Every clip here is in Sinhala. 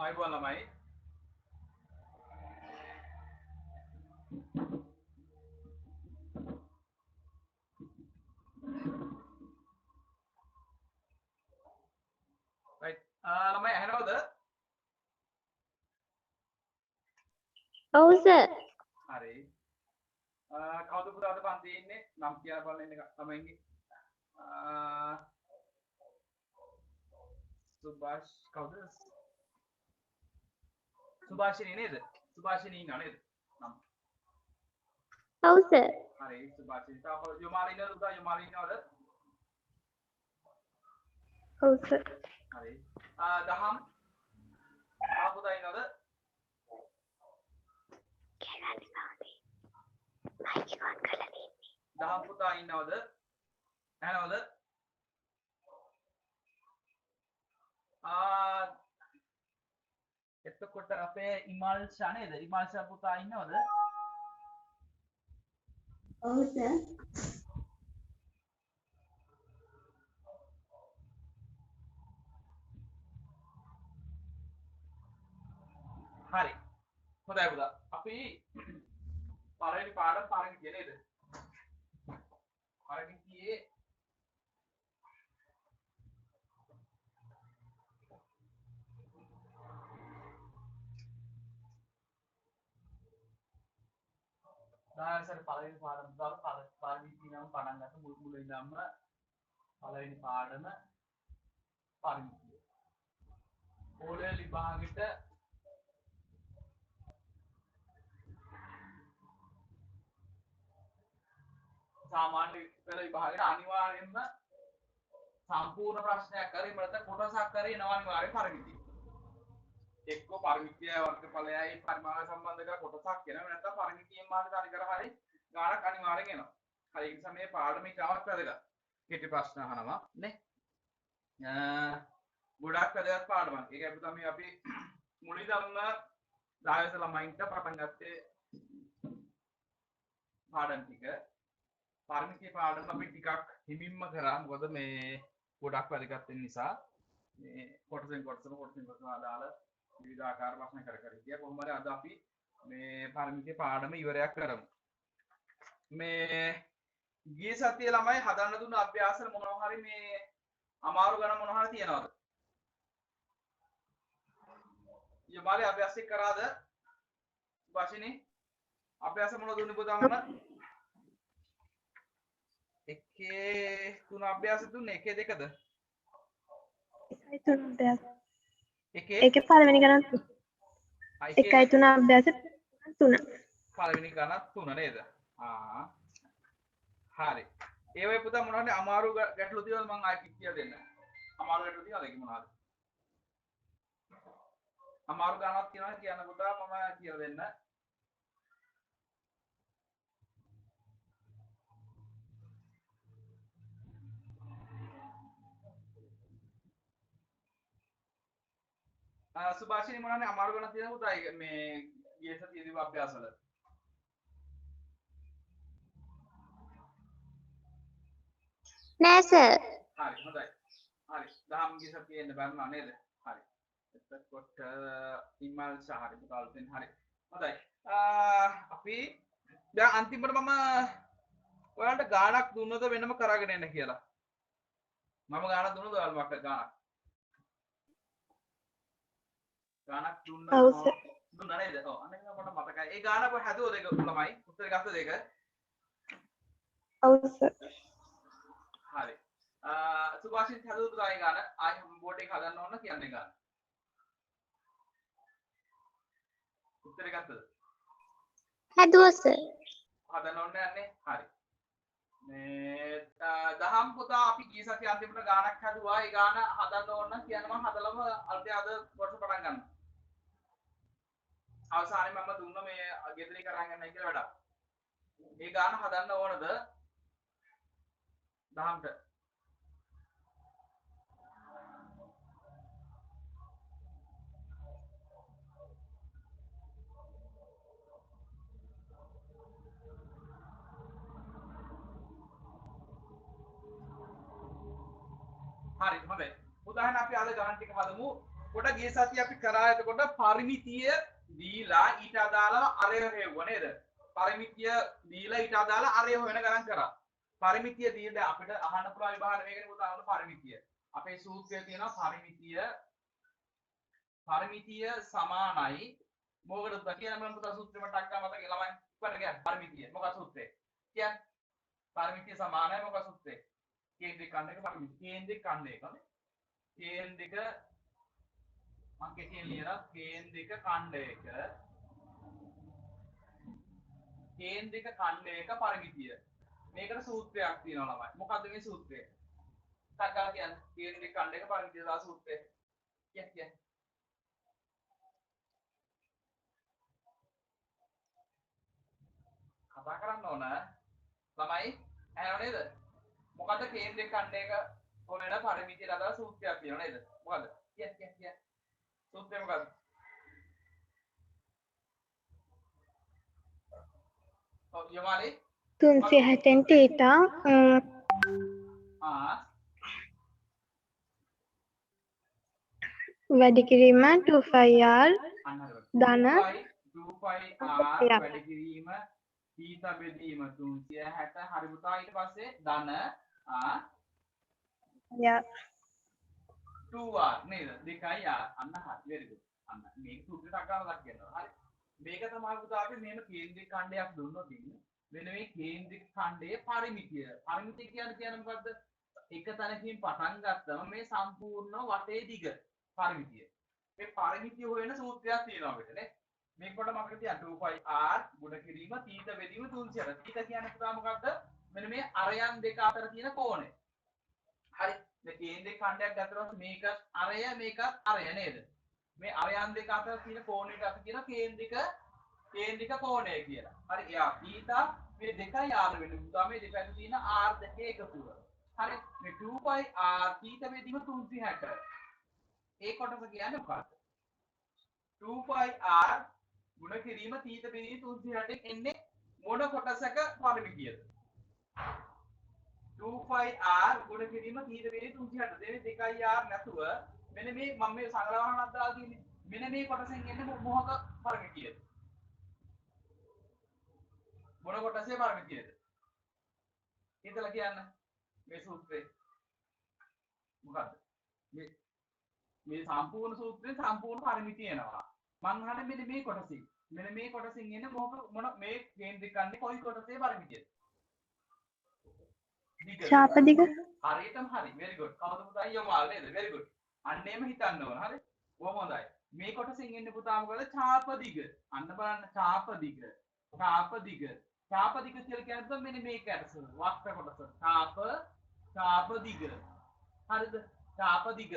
ආයුබෝවන් ළමයි. right ළමයි ඇහෙනවද? ඔව් සර්. හරි. කවුද පුතාට පන්තියේ ඉන්නේ? නම් කියලා බලන්න ඉන්න ළමයින්ගේ. සුභාෂ් කවුද? සුභාෂිනී නේද? සුභාෂිනී ඉන්නව නේද? නම්. ඔව් සර්. හරි සුභාෂිනී. තාම යොමාලි ඉන්නවද පුතා? යොමාලි ඉන්නවද? ඔව් සර්. හරි. දහම් පුතා ඉන්නවද? දහම් පුතා ඉන්නවද? ඇහෙනවද? එතකොට අපේ ඉමල්ෂා නේද? ඉමල්ෂා පුතා ඉන්නවද? ඔව් සර්. හරි. හොඳයි පුතා. අපි පළවෙනි පාඩම පාරමිතිය නේද? පාරමිතියේ දායසර පළවෙනි පාඩම දාලා පාරමිතිය නම් පටන් ගන්න මුල් ඉඳන්ම පළවෙනි පාඩම පාරමිතිය. ඕලෙවල් විභාගෙට සාමාන්‍ය පෙළ විභාගෙට අනිවාර්යයෙන්ම සම්පූර්ණ ප්‍රශ්නයක් කරේ මත කොටසක් කරේ නව අනිවාර්ය පාරමිතිය. එක්ක පාරමිතිය වර්ගඵලයයි පරිමාණ සම්බන්ධ කරලා කොටසක් එනවා නැත්නම් පාරමිතියෙන් මාර්ග හරි කර හරි ගානක් අනිවාර්යෙන් එනවා. හරි ඒ නිසා මේ පාඩමේ තාමත් වැදගත්. කෙටි ප්‍රශ්න අහනවා නේ. ගොඩක් වැදගත් පාඩමක්. ඒකයි තමයි අපි මුලින්ම 10 ළමයින්ට පටන් ගත්තේ පාඩම් ටික. පාරමිතිය පාඩම අපි ටිකක් හිමින්ම කරා. මොකද මේ ගොඩක් වැදගත් වෙන නිසා මේ කොටසෙන් කොටස අදාළ විවිධාකාර ප්‍රශ්න කර කර ඉතියා කොහොමද අද අපි මේ පාරමිතිය පාඩම ඉවරයක් කරමු. මේ ගිය සතියේ ළමයි හදන්න දුන්න අභ්‍යාසවල මොනවා හරි මේ අමාරු ගණන් මොනවා හරි තියනවද? යමාලේ අභ්‍යාස කරාද? වාසිනී අභ්‍යාස මොනවද දුන්නේ පුතා මොන? එකේ තුන අභ්‍යාස දුන්නේ එකේ දෙකද? එකයි තුන අභ්‍යාස. එකේ පළවෙනි ගණන් 1යි 3 අභ්‍යාස 3. පළවෙනි ගණන් 3 නේද? හරි. ඒ වෙයි පුතා මොනවද අමාරු ගැටලු තියෙනවද මම ආයෙත් කියලා දෙන්න. අමාරු ගැටලු තියෙනවද ඒක මොනවද? අමාරු ගණනක් තියෙනවා කියන්න පුතා මම කියලා දෙන්න. සුභාෂිනී මොනවද අමාරු ගණන් තියෙනවද පුතා මේ ගිය සතියේදී අභ්‍යාසවල? නෑ සර්. හරි හොඳයි. හරි. දහම් ගිය සතියේ එන්න බැන්නා නේද? හරි. එතකොට ඉමල් සහරි පුතාලෙන් හරි. හොඳයි. අපි දැන් අන්තිමට මම ඔයාලට ගාණක් දුන්නොත් වෙනම කරගෙන එන්න කියලා. මම ගාණක් දුන්නොත් ඔයාලා මොකක්ද ගාණක්? ගාණක් දුන්නා. ඔව් සර්. දුන්නා නේද? ඔව් අන්න ඒක මට මතකයි. ඒ ගාන අප හැදුවද ඒක ළමයි? උත්තර ගත්තද ඒක? ඔව් සර්. හරි. සුභාෂිත් හැදුවද ආයි ගාන? ආයි බෝඩ් එක හදන්න ඕන කියන්නේ ගාන. උත්තර ගත්තද? හැදුවා සර්. හදන්න ඕනේ යන්නේ. හරි. මේ දහම් පුතා අපි ගිය සතිය අන්තිමට ගානක් හැදුවා. ඒ ගාන හදන්න ඕන නම් කියන්න මම හදලම අද කොටස පටන් ගන්නවා. අවසානයේ මම දුන්න මේ ගෙදරින් කරන් යන්නයි කියලා වැඩක්. ඒ ගාන හදන්න ඕනද? දහම්ට. හරි හොඳයි. උදාහරණ අපි අද ගණන් ටික හදමු. කොට ගිය සතිය අපි කරා එතකොට පරිමිතිය දීලා ඊට අදාළව අරය හේවුව නේද? පරිමිතිය දීලා ඊට අදාළ අරය හොයන ගණන් කරා. පරිමිතිය දීලා අපිට අහන්න පුළුවන් විභාග මේකනේ උදාහරණ පරිමිතිය. අපේ සූත්‍රයේ තියෙනවා පරිමිතිය සමානයි මොකටද කියන මම පුතා සූත්‍රෙම ටක් ගා මතක ළමයි ඉක්මනට ගියා පරිමිතිය. මොකක්ද සූත්‍රය? කියන්නේ පරිමිතිය සමානයි මොකක්ද සූත්‍රය? කේන්ද්‍රික ඛණ්ඩයක පරිමිතිය. කේන්ද්‍රික ඛණ්ඩයක නේ. කේන්ද්‍රික මම කෙටියෙන් ලියනවා කේන්ද්‍රික ඛණ්ඩයක පරිමිතිය. මේකට සූත්‍රයක් තියෙනවා ළමයි. මොකද්ද මේ සූත්‍රය? ටක් කියන්නේ කේන්ද්‍රික ඛණ්ඩයක පරිමිතිය දා සූත්‍රය. කියන්නේ කතා කරන්න ඕන ළමයි ඇහනව නේද? මොකද්ද කේන්ද්‍රික ඛණ්ඩයක හොයන පරිමිතිය අදාළ සූත්‍රයක් තියෙනවා නේද? මොකද්ද? කිය. සූත්‍රය මොකද්ද? ඔව් යමාලි 360 තීටා වැඩි කිරීම 2πr ධන 2πr වැඩි කිරීම θ බෙදීම 360 හරි පුතා ඊට පස්සේ ධන යා 2r නේද 2r අන්න හරි very good අන්න මේක සූත්‍රයට අගාවලක් කියනවා හරි මේක තමයි පුතා අපි මෙහෙම කේන්ද්‍රික ඛණ්ඩයක් දුන්නොත් මෙන්න මේ කේන්ද්‍රික ඛණ්ඩයේ පරිමිතිය කියන්නේ මොකද්ද එක තැනකින් පටන් ගත්තම මේ සම්පූර්ණ වටේ දිග පරිමිතිය මේ පරිමිතිය හොයන සූත්‍රයක් තියෙනවා අපිට නේ මේකට මතක තියන්න 2πr ගුණ කිරීම θ බෙදීම 360 θ කියන්නේ පුතා මොකද්ද මෙන්න මේ අරයන් දෙක අතර තියෙන කෝණය හරි මේ කේන්ද්‍රික ඛණ්ඩයක් ගත්තොත් මේක අරය මේක අරය නේද මේ අරයන් දෙක අතර තියෙන කෝණයට අපි කියන කේන්ද්‍රික කෝණය කියලා. හරි එයා θ මේ දෙකයි r වෙන්නේ. පුතා මේ දෙකයි තියෙන r දෙකේ එකතුව. හරි මේ 2πr θ බෙදීම 360. ඒ කොටස කියන්නේ මොකක්ද? 2πr ගුණ කිරීම θ බෙදීම 360 එන්නේ මොන කොටසක පරිමිතියද? 2πr ගුණ කිරීම θ බෙදීම 360 දෙන්නේ 2r නැතුව මෙන්න මේ මම මේ සංග්‍රහණයක් දාලා තියෙන්නේ. මෙන්න මේ කොටසෙන් එන්නේ මොහොත පරිමිතියද? මොන කොටසේ පරිමිතියද? හිතලා කියන්න. මේ සූත්‍රේ මොකද්ද? මේ සම්පූර්ණ සූත්‍රේ සම්පූර්ණ පරිමිතිය එනවා. මං අහන්නේ මෙන්න මේ කොටසින්. මෙන්න මේ කොටසින් එන්නේ මොන මේ කේන්ද්‍රික ඛණ්ඩේ කොයි කොටසේ පරිමිතියද? ශාප දිග හරියටම හරි. very good. කවුද පුතා යමාල් නේද? very good. අන්නේම හිතන්න ඕන. හරි. කොහොම හොඳයි. මේ කොටසින් එන්නේ පුතා මොකද? ඡාප දිග. අන්න බලන්න ඡාප දිග. ඡාප දිග කියලා කියන්නේ මෙන්න මේක ඇටස. වක්‍ර කොටස. ඡාප දිග. හරිද? ඡාප දිග.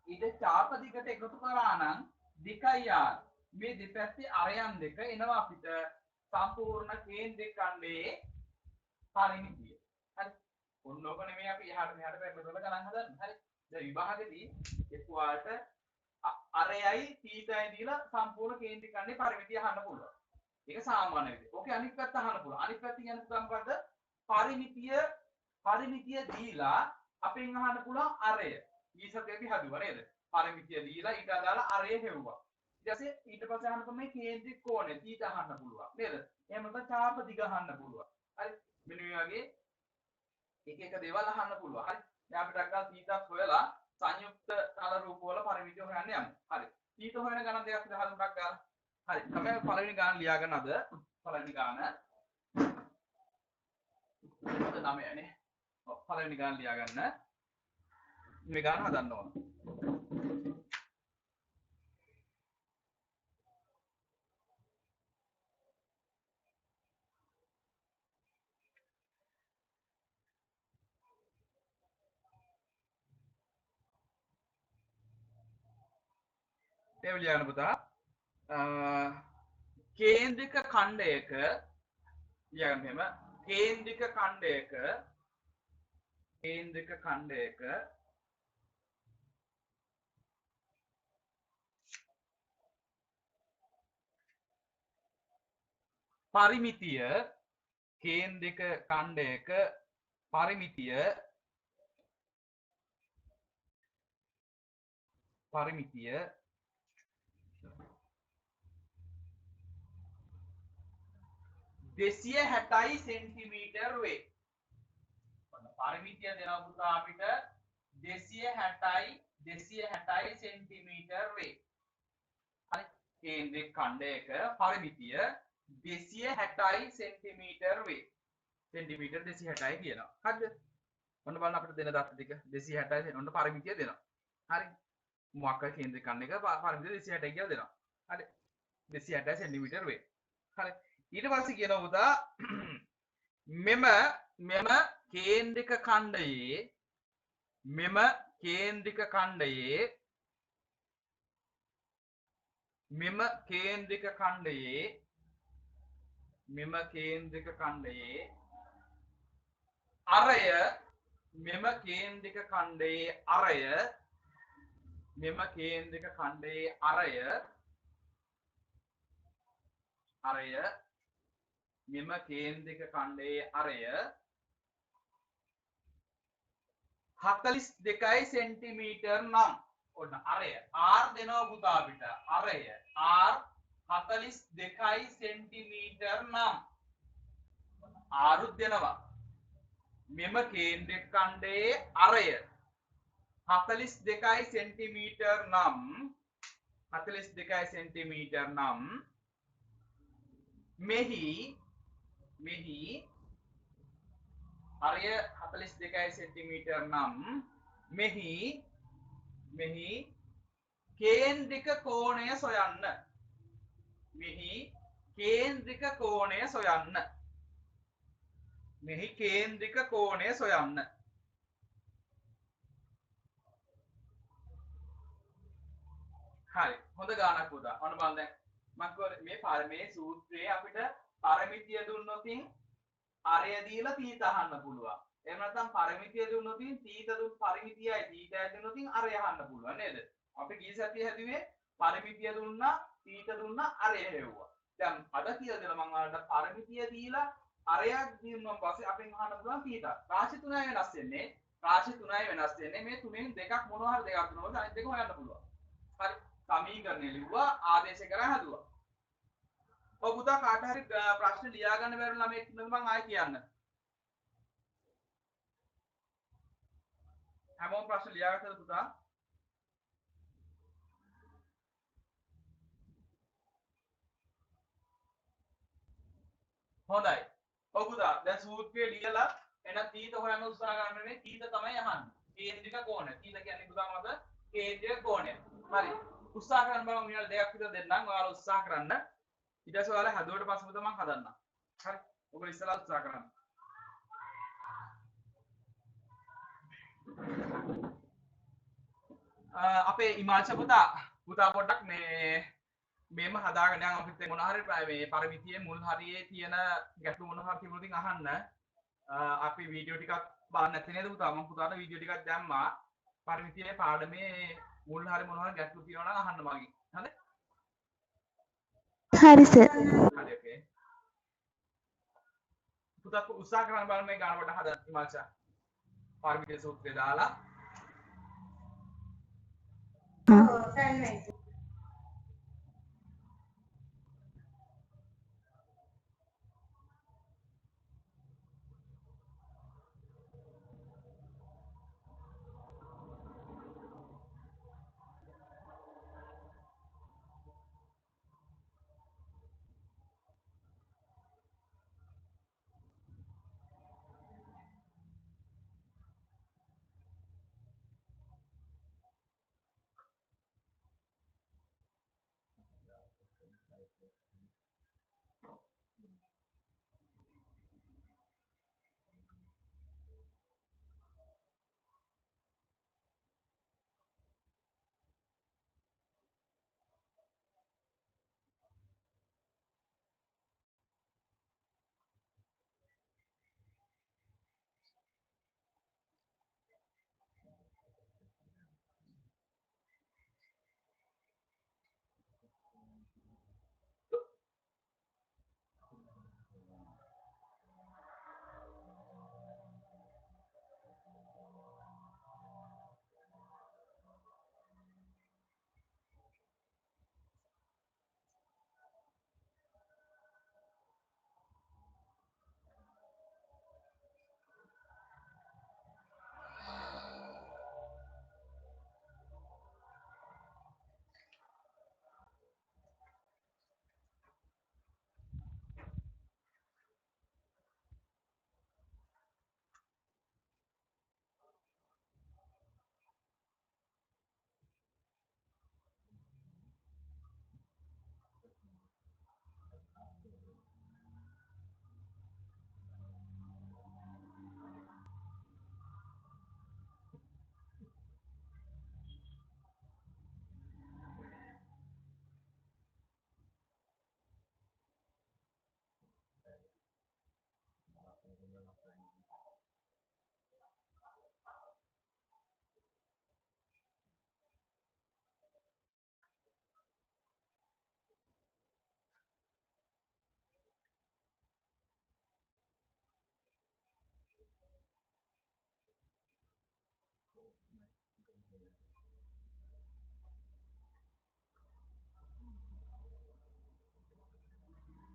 ඊට ඡාප දිගට එකතු කරා නම් 2r මේ දෙපැත්තේ අරයන් දෙක එනවා අපිට සම්පූර්ණ කේන්ද්‍රික ඛණ්ඩයේ පරිමිතිය. හරි. ඔන්නෝක නෙමෙයි අපි එහාට මෙහාට බෙදලා ගණන් හදන්නේ. හරි. දැන් විභාගෙදී එක්වාට අරයයි θයි දීලා සම්පූර්ණ කේන්ද්‍රික ඛණ්ඩයේ පරිමිතිය අහන්න පුළුවන්. ඒක සාමාන්‍ය විදිහට. ඕකේ අනිත් පැත්ත අහන්න පුළුවන්. අනිත් පැත්ත කියන්නේ මොකක්ද? පරිමිතිය දීලා අපෙන් අහන්න පුළුවන් අරය. ඊසතේ අපි හදුවා නේද? පරිමිතිය දීලා ඊට අදාළ අරය හෙව්වා. ඊට පස්සේ අහන්න මේ කේන්ද්‍රික කෝණය θ අහන්න පුළුවන්. නේද? එහෙම නැත්නම් ඡාප දිග අහන්න පුළුවන්. හරි. මෙන්න මේ වගේ එක දේවල් අහන්න පුළුවන්. හරි. දැන් අපිට අක්කා θ හොයලා සංයුක්ත තල රූප වල පරිමිතිය හොයන්න යමු. හරි. θ හොයන ගණන් දෙකක් විතර හදන්නක් ගාලා හරි තමයි පළවෙනි ගාන ලියා ගන්න අද පළවෙනි ගාන 9නේ ඔව් පළවෙනි ගාන ලියා ගන්න මේ ගාන හදන්න ඕන ඒ ලියා ගන්න පුතා කේන්ද්‍රික ඛණ්ඩයක ලියා ගන්න මෙහෙම කේන්ද්‍රික ඛණ්ඩයක පරිමිතිය කේන්ද්‍රික ඛණ්ඩයක පරිමිතිය 260 සෙන්ටිමීටර් වේ. පරිමිතිය දෙනවා පුතා අපිට 260 සෙන්ටිමීටර් වේ. හරි. කේන්ද්‍රික ඛණ්ඩයක පරිමිතිය 260 සෙන්ටිමීටර් වේ. සෙන්ටිමීටර් 260 කියනවා. හරිද? ඔන්න බලන්න අපිට දෙන දත්ත ටික 260 ඔන්න පරිමිතිය දෙනවා. හරි. මොකක් කේන්ද්‍රික ඛණ්ඩයක පරිමිතිය 260 කියලා දෙනවා. හරි. 260 සෙන්ටිමීටර් වේ. හරි. ඊට පස්සේ කියනවා පුතා මෙම කේන්ද්‍රික ඛණ්ඩයේ අරය 42 සෙන්ටිමීටර් නම් ඔන්න අරය R දෙනවා පුතා අපිට අරය R 42 සෙන්ටිමීටර් නම් R දෙනවා මෙම කේන්ද්‍රික ඛණ්ඩයේ අරය 42 සෙන්ටිමීටර් නම් මෙහි අරය 42 සෙන්ටිමීටර් නම් මෙහි කේන්ද්‍රික කෝණය සොයන්න හරි හොඳ ගානක් පුතා ඔන්න බලන්න දැන් මම මේ සූත්‍රයේ අපිට පරිමිතිය දුන්නොතින් අරය දීලා තීත අහන්න පුළුවන්. එහෙම නැත්නම් පරිමිතිය දුන්නොතින් තීත දුන් පරිමිතියයි තීතය දුන්නොතින් අරය අහන්න පුළුවන් නේද? අපි ගිය සතියේ හැදුවේ පරිමිතිය දුන්නා තීත දුන්නා අරය හෙව්වා. දැන් අද කියලා දෙනවා මම ඔයාලට පරිමිතිය දීලා අරයක් දීුණාන් පස්සේ අපෙන් අහන්න පුළුවන් තීත. රාශි තුනයි වෙනස් වෙන්නේ. මේ තුනෙන් දෙකක් මොනවා හරි දෙකක් දුන්නොත් අනිත් දෙක හොයන්න පුළුවන්. හරි. සමීකරණය ලිව්වා ආදේශ කරලා හදුවා. ඔව් පුතා කාට හරි ප්‍රශ්න ලියා ගන්න බැරි ළමයෙක් ඉන්නවද මම ආයෙ කියන්න. හැමෝම ප්‍රශ්න ලියා ගත්තද පුතා? හොඳයි. ඔව් පුතා දැන් සූත්‍රය ලියලා එන තීත හොයන්න උත්සාහ ගන්න මේ තීත තමයි අහන්නේ. කේන්ද්‍රික කෝණය. තීත කියන්නේ පුතා මොකද? කේන්ද්‍රික කෝණය. හරි. උත්සාහ කරන්න බලමු මෙයාලා දෙකක් විතර දෙන්නම්. ඔයාලා උත්සාහ කරන්න. ඊට පස්සේ ඔයාලා හදුවට පස්සේ මම හදන්නම්. හරි. ඔයගොල්ලෝ ඉස්සලා උත්සාහ කරන්න. අපේ ඉමාංශ පුතා පොඩ්ඩක් මේම හදාගෙන යන්න අපිත් මොන හරි මේ පරිමිතියේ මුල් හරියේ තියෙන ගැටලු මොන හරි තිබුණොත් අහන්න. අපි වීඩියෝ ටිකක් බලන්න නැති නේද පුතා? මම පුතාට වීඩියෝ ටිකක් දැම්මා. පරිමිතියේ පාඩමේ මුල් හරි මොන හරි ගැටලු තියෙනවා නම් අහන්න මගෙන්. හරිද? හරි සර්. හරි ඕකේ. පුතා උත්සාහ කරන්න බලන්න මේ ගාන කොට හදන්න ඉමාංශ. පරිමිතියේ සූත්‍රය දාලා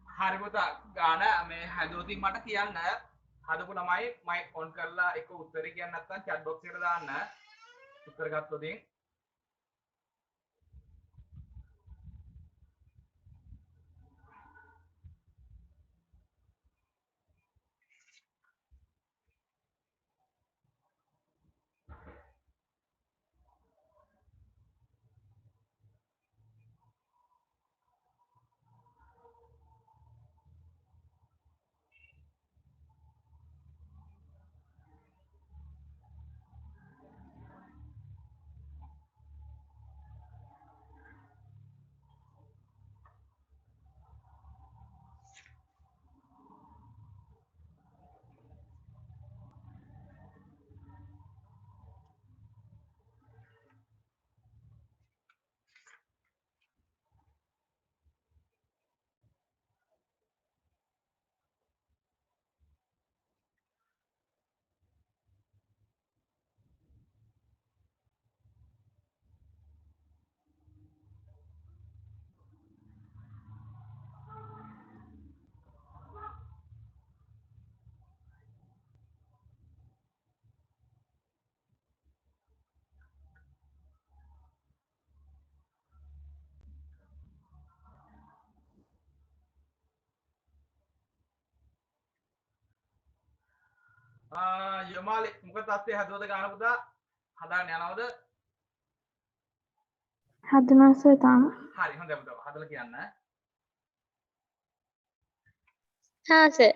හරි පුතා ගාන මේ හැදුවතින් මට කියන්න හදපු ළමයි මයික් ඔන් කරලා එක උත්තරේ කියන්න නැත්නම් chat box එකට දාන්න උත්තර ගත්තොතින් යමාලි මොකද තත්ත්වය හදුවද ගාන පුතා හදාගෙන යනවද හදුනා සර් තාම. හරි හොඳයි පුතා හදලා කියන්න हाँ सर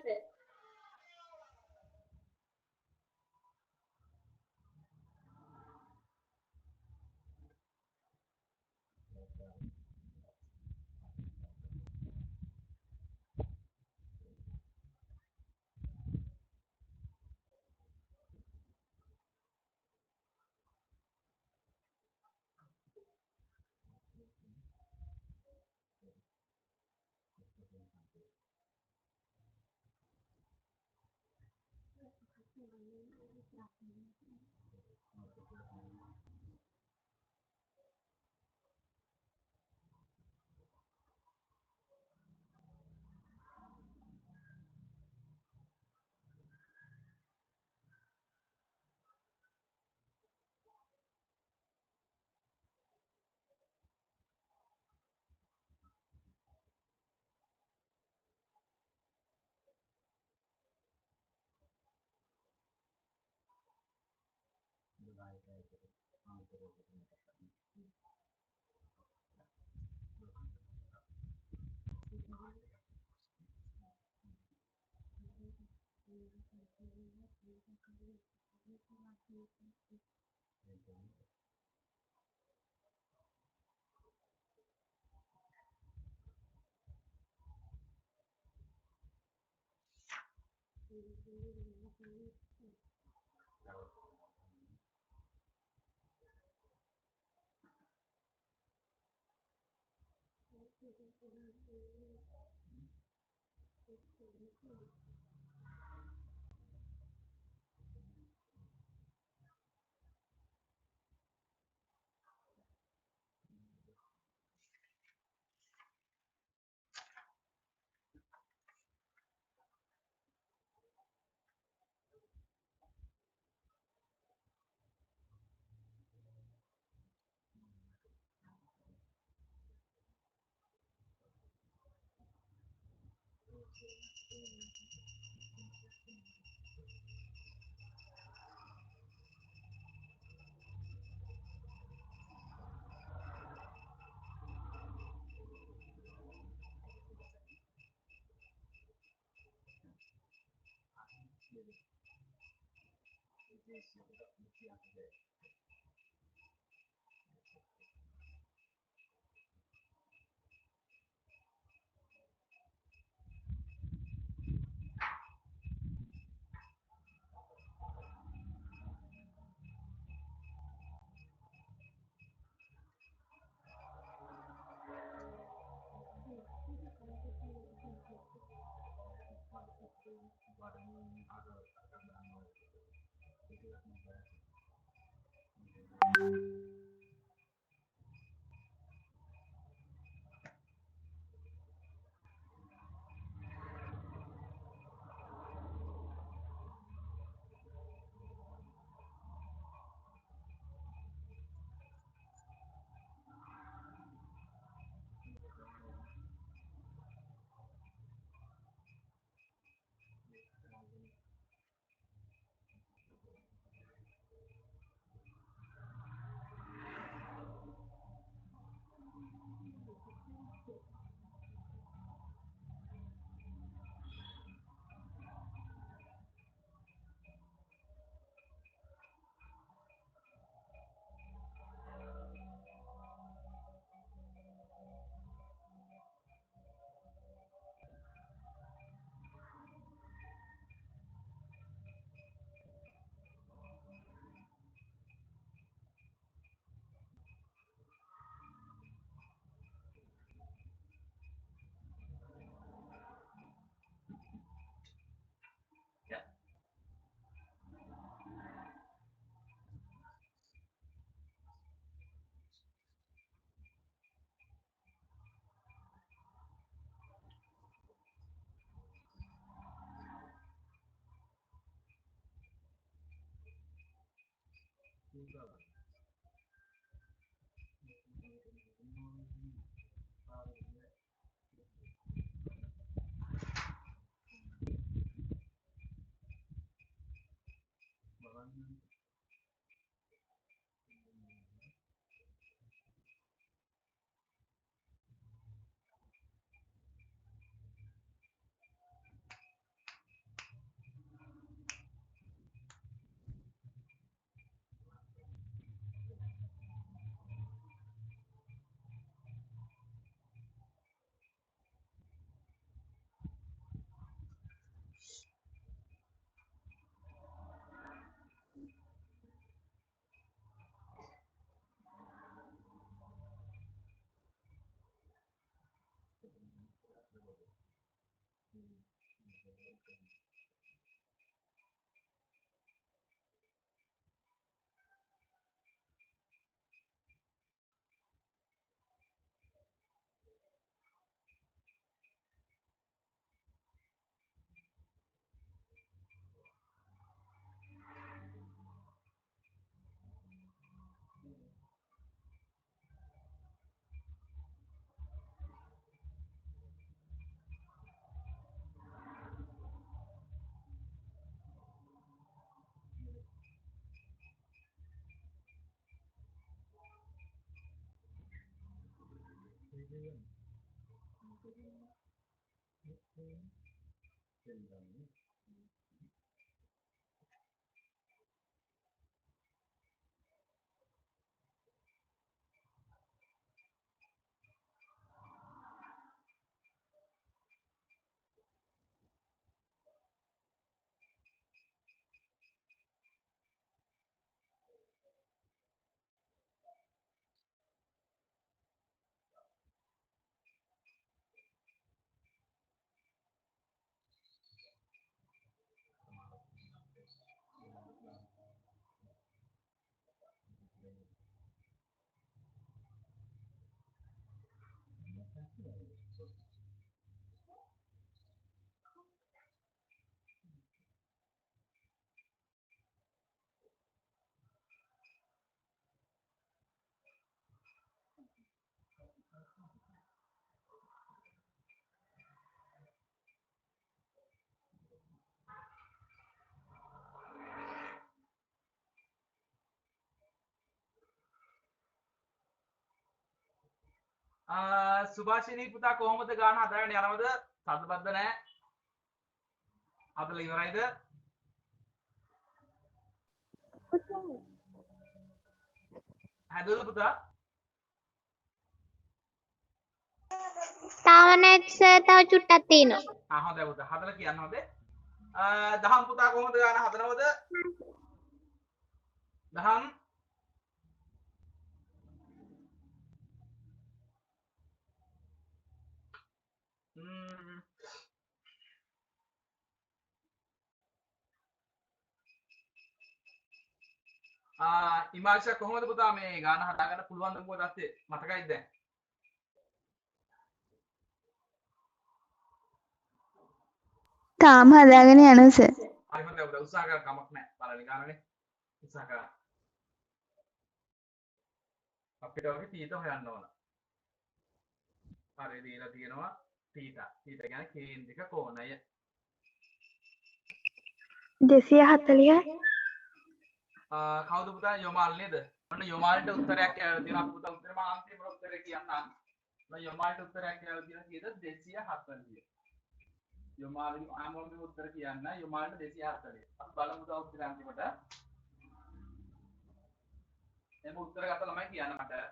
සුභාෂිනී පුතා කොහොමද ගාන හදාගෙන යනවද? සද්දබද්ද නැහැ. හදලා ඉවරයිද? හදලා පුතා? තාම නැහැ සර්. තව චුට්ටක් තියෙනවා. හොඳයි පුතා. හදලා කියන්න හොඳේ. දහම් පුතා කොහොමද ගාන හදනවද? දහම් ඉමාෂා කොහොමද පුතා මේ ගාන හදාගන්න පුළුවන්ද මොකද ඇත්තේ මතකයිද දැන්? තාම හදාගෙන යනවා සර්. හරි හොඳයි පුතා උත්සාහ කරලා කමක් නැහැ. බලන්න ගානනේ. උත්සාහ කරා. අපිට වගේ තීත හොයන්න ඕන. හරි දීලා තියෙනවා තීත. තීත කියන්නේ කේන්ද්‍රික කෝණය. 240යි. කවුද පුතා යොමාල් නේද? ඔන්න යොමාල්ට උත්තරයක් කියලා තියෙනවා පුතා උත්තරේ මම අන්තිම උත්තරේ කියන්නම්. ඔන්න යොමාල්ට උත්තරයක් කියලා තියෙනවා කීයද 240. යොමාල්ගේ ආමෝගේ උත්තර කියන්න යොමාල්ට 240. අපි බලමු පුතා උත්තරය අන්තිමට. එම උත්තර ගත්ත ළමයි කියන්න මට.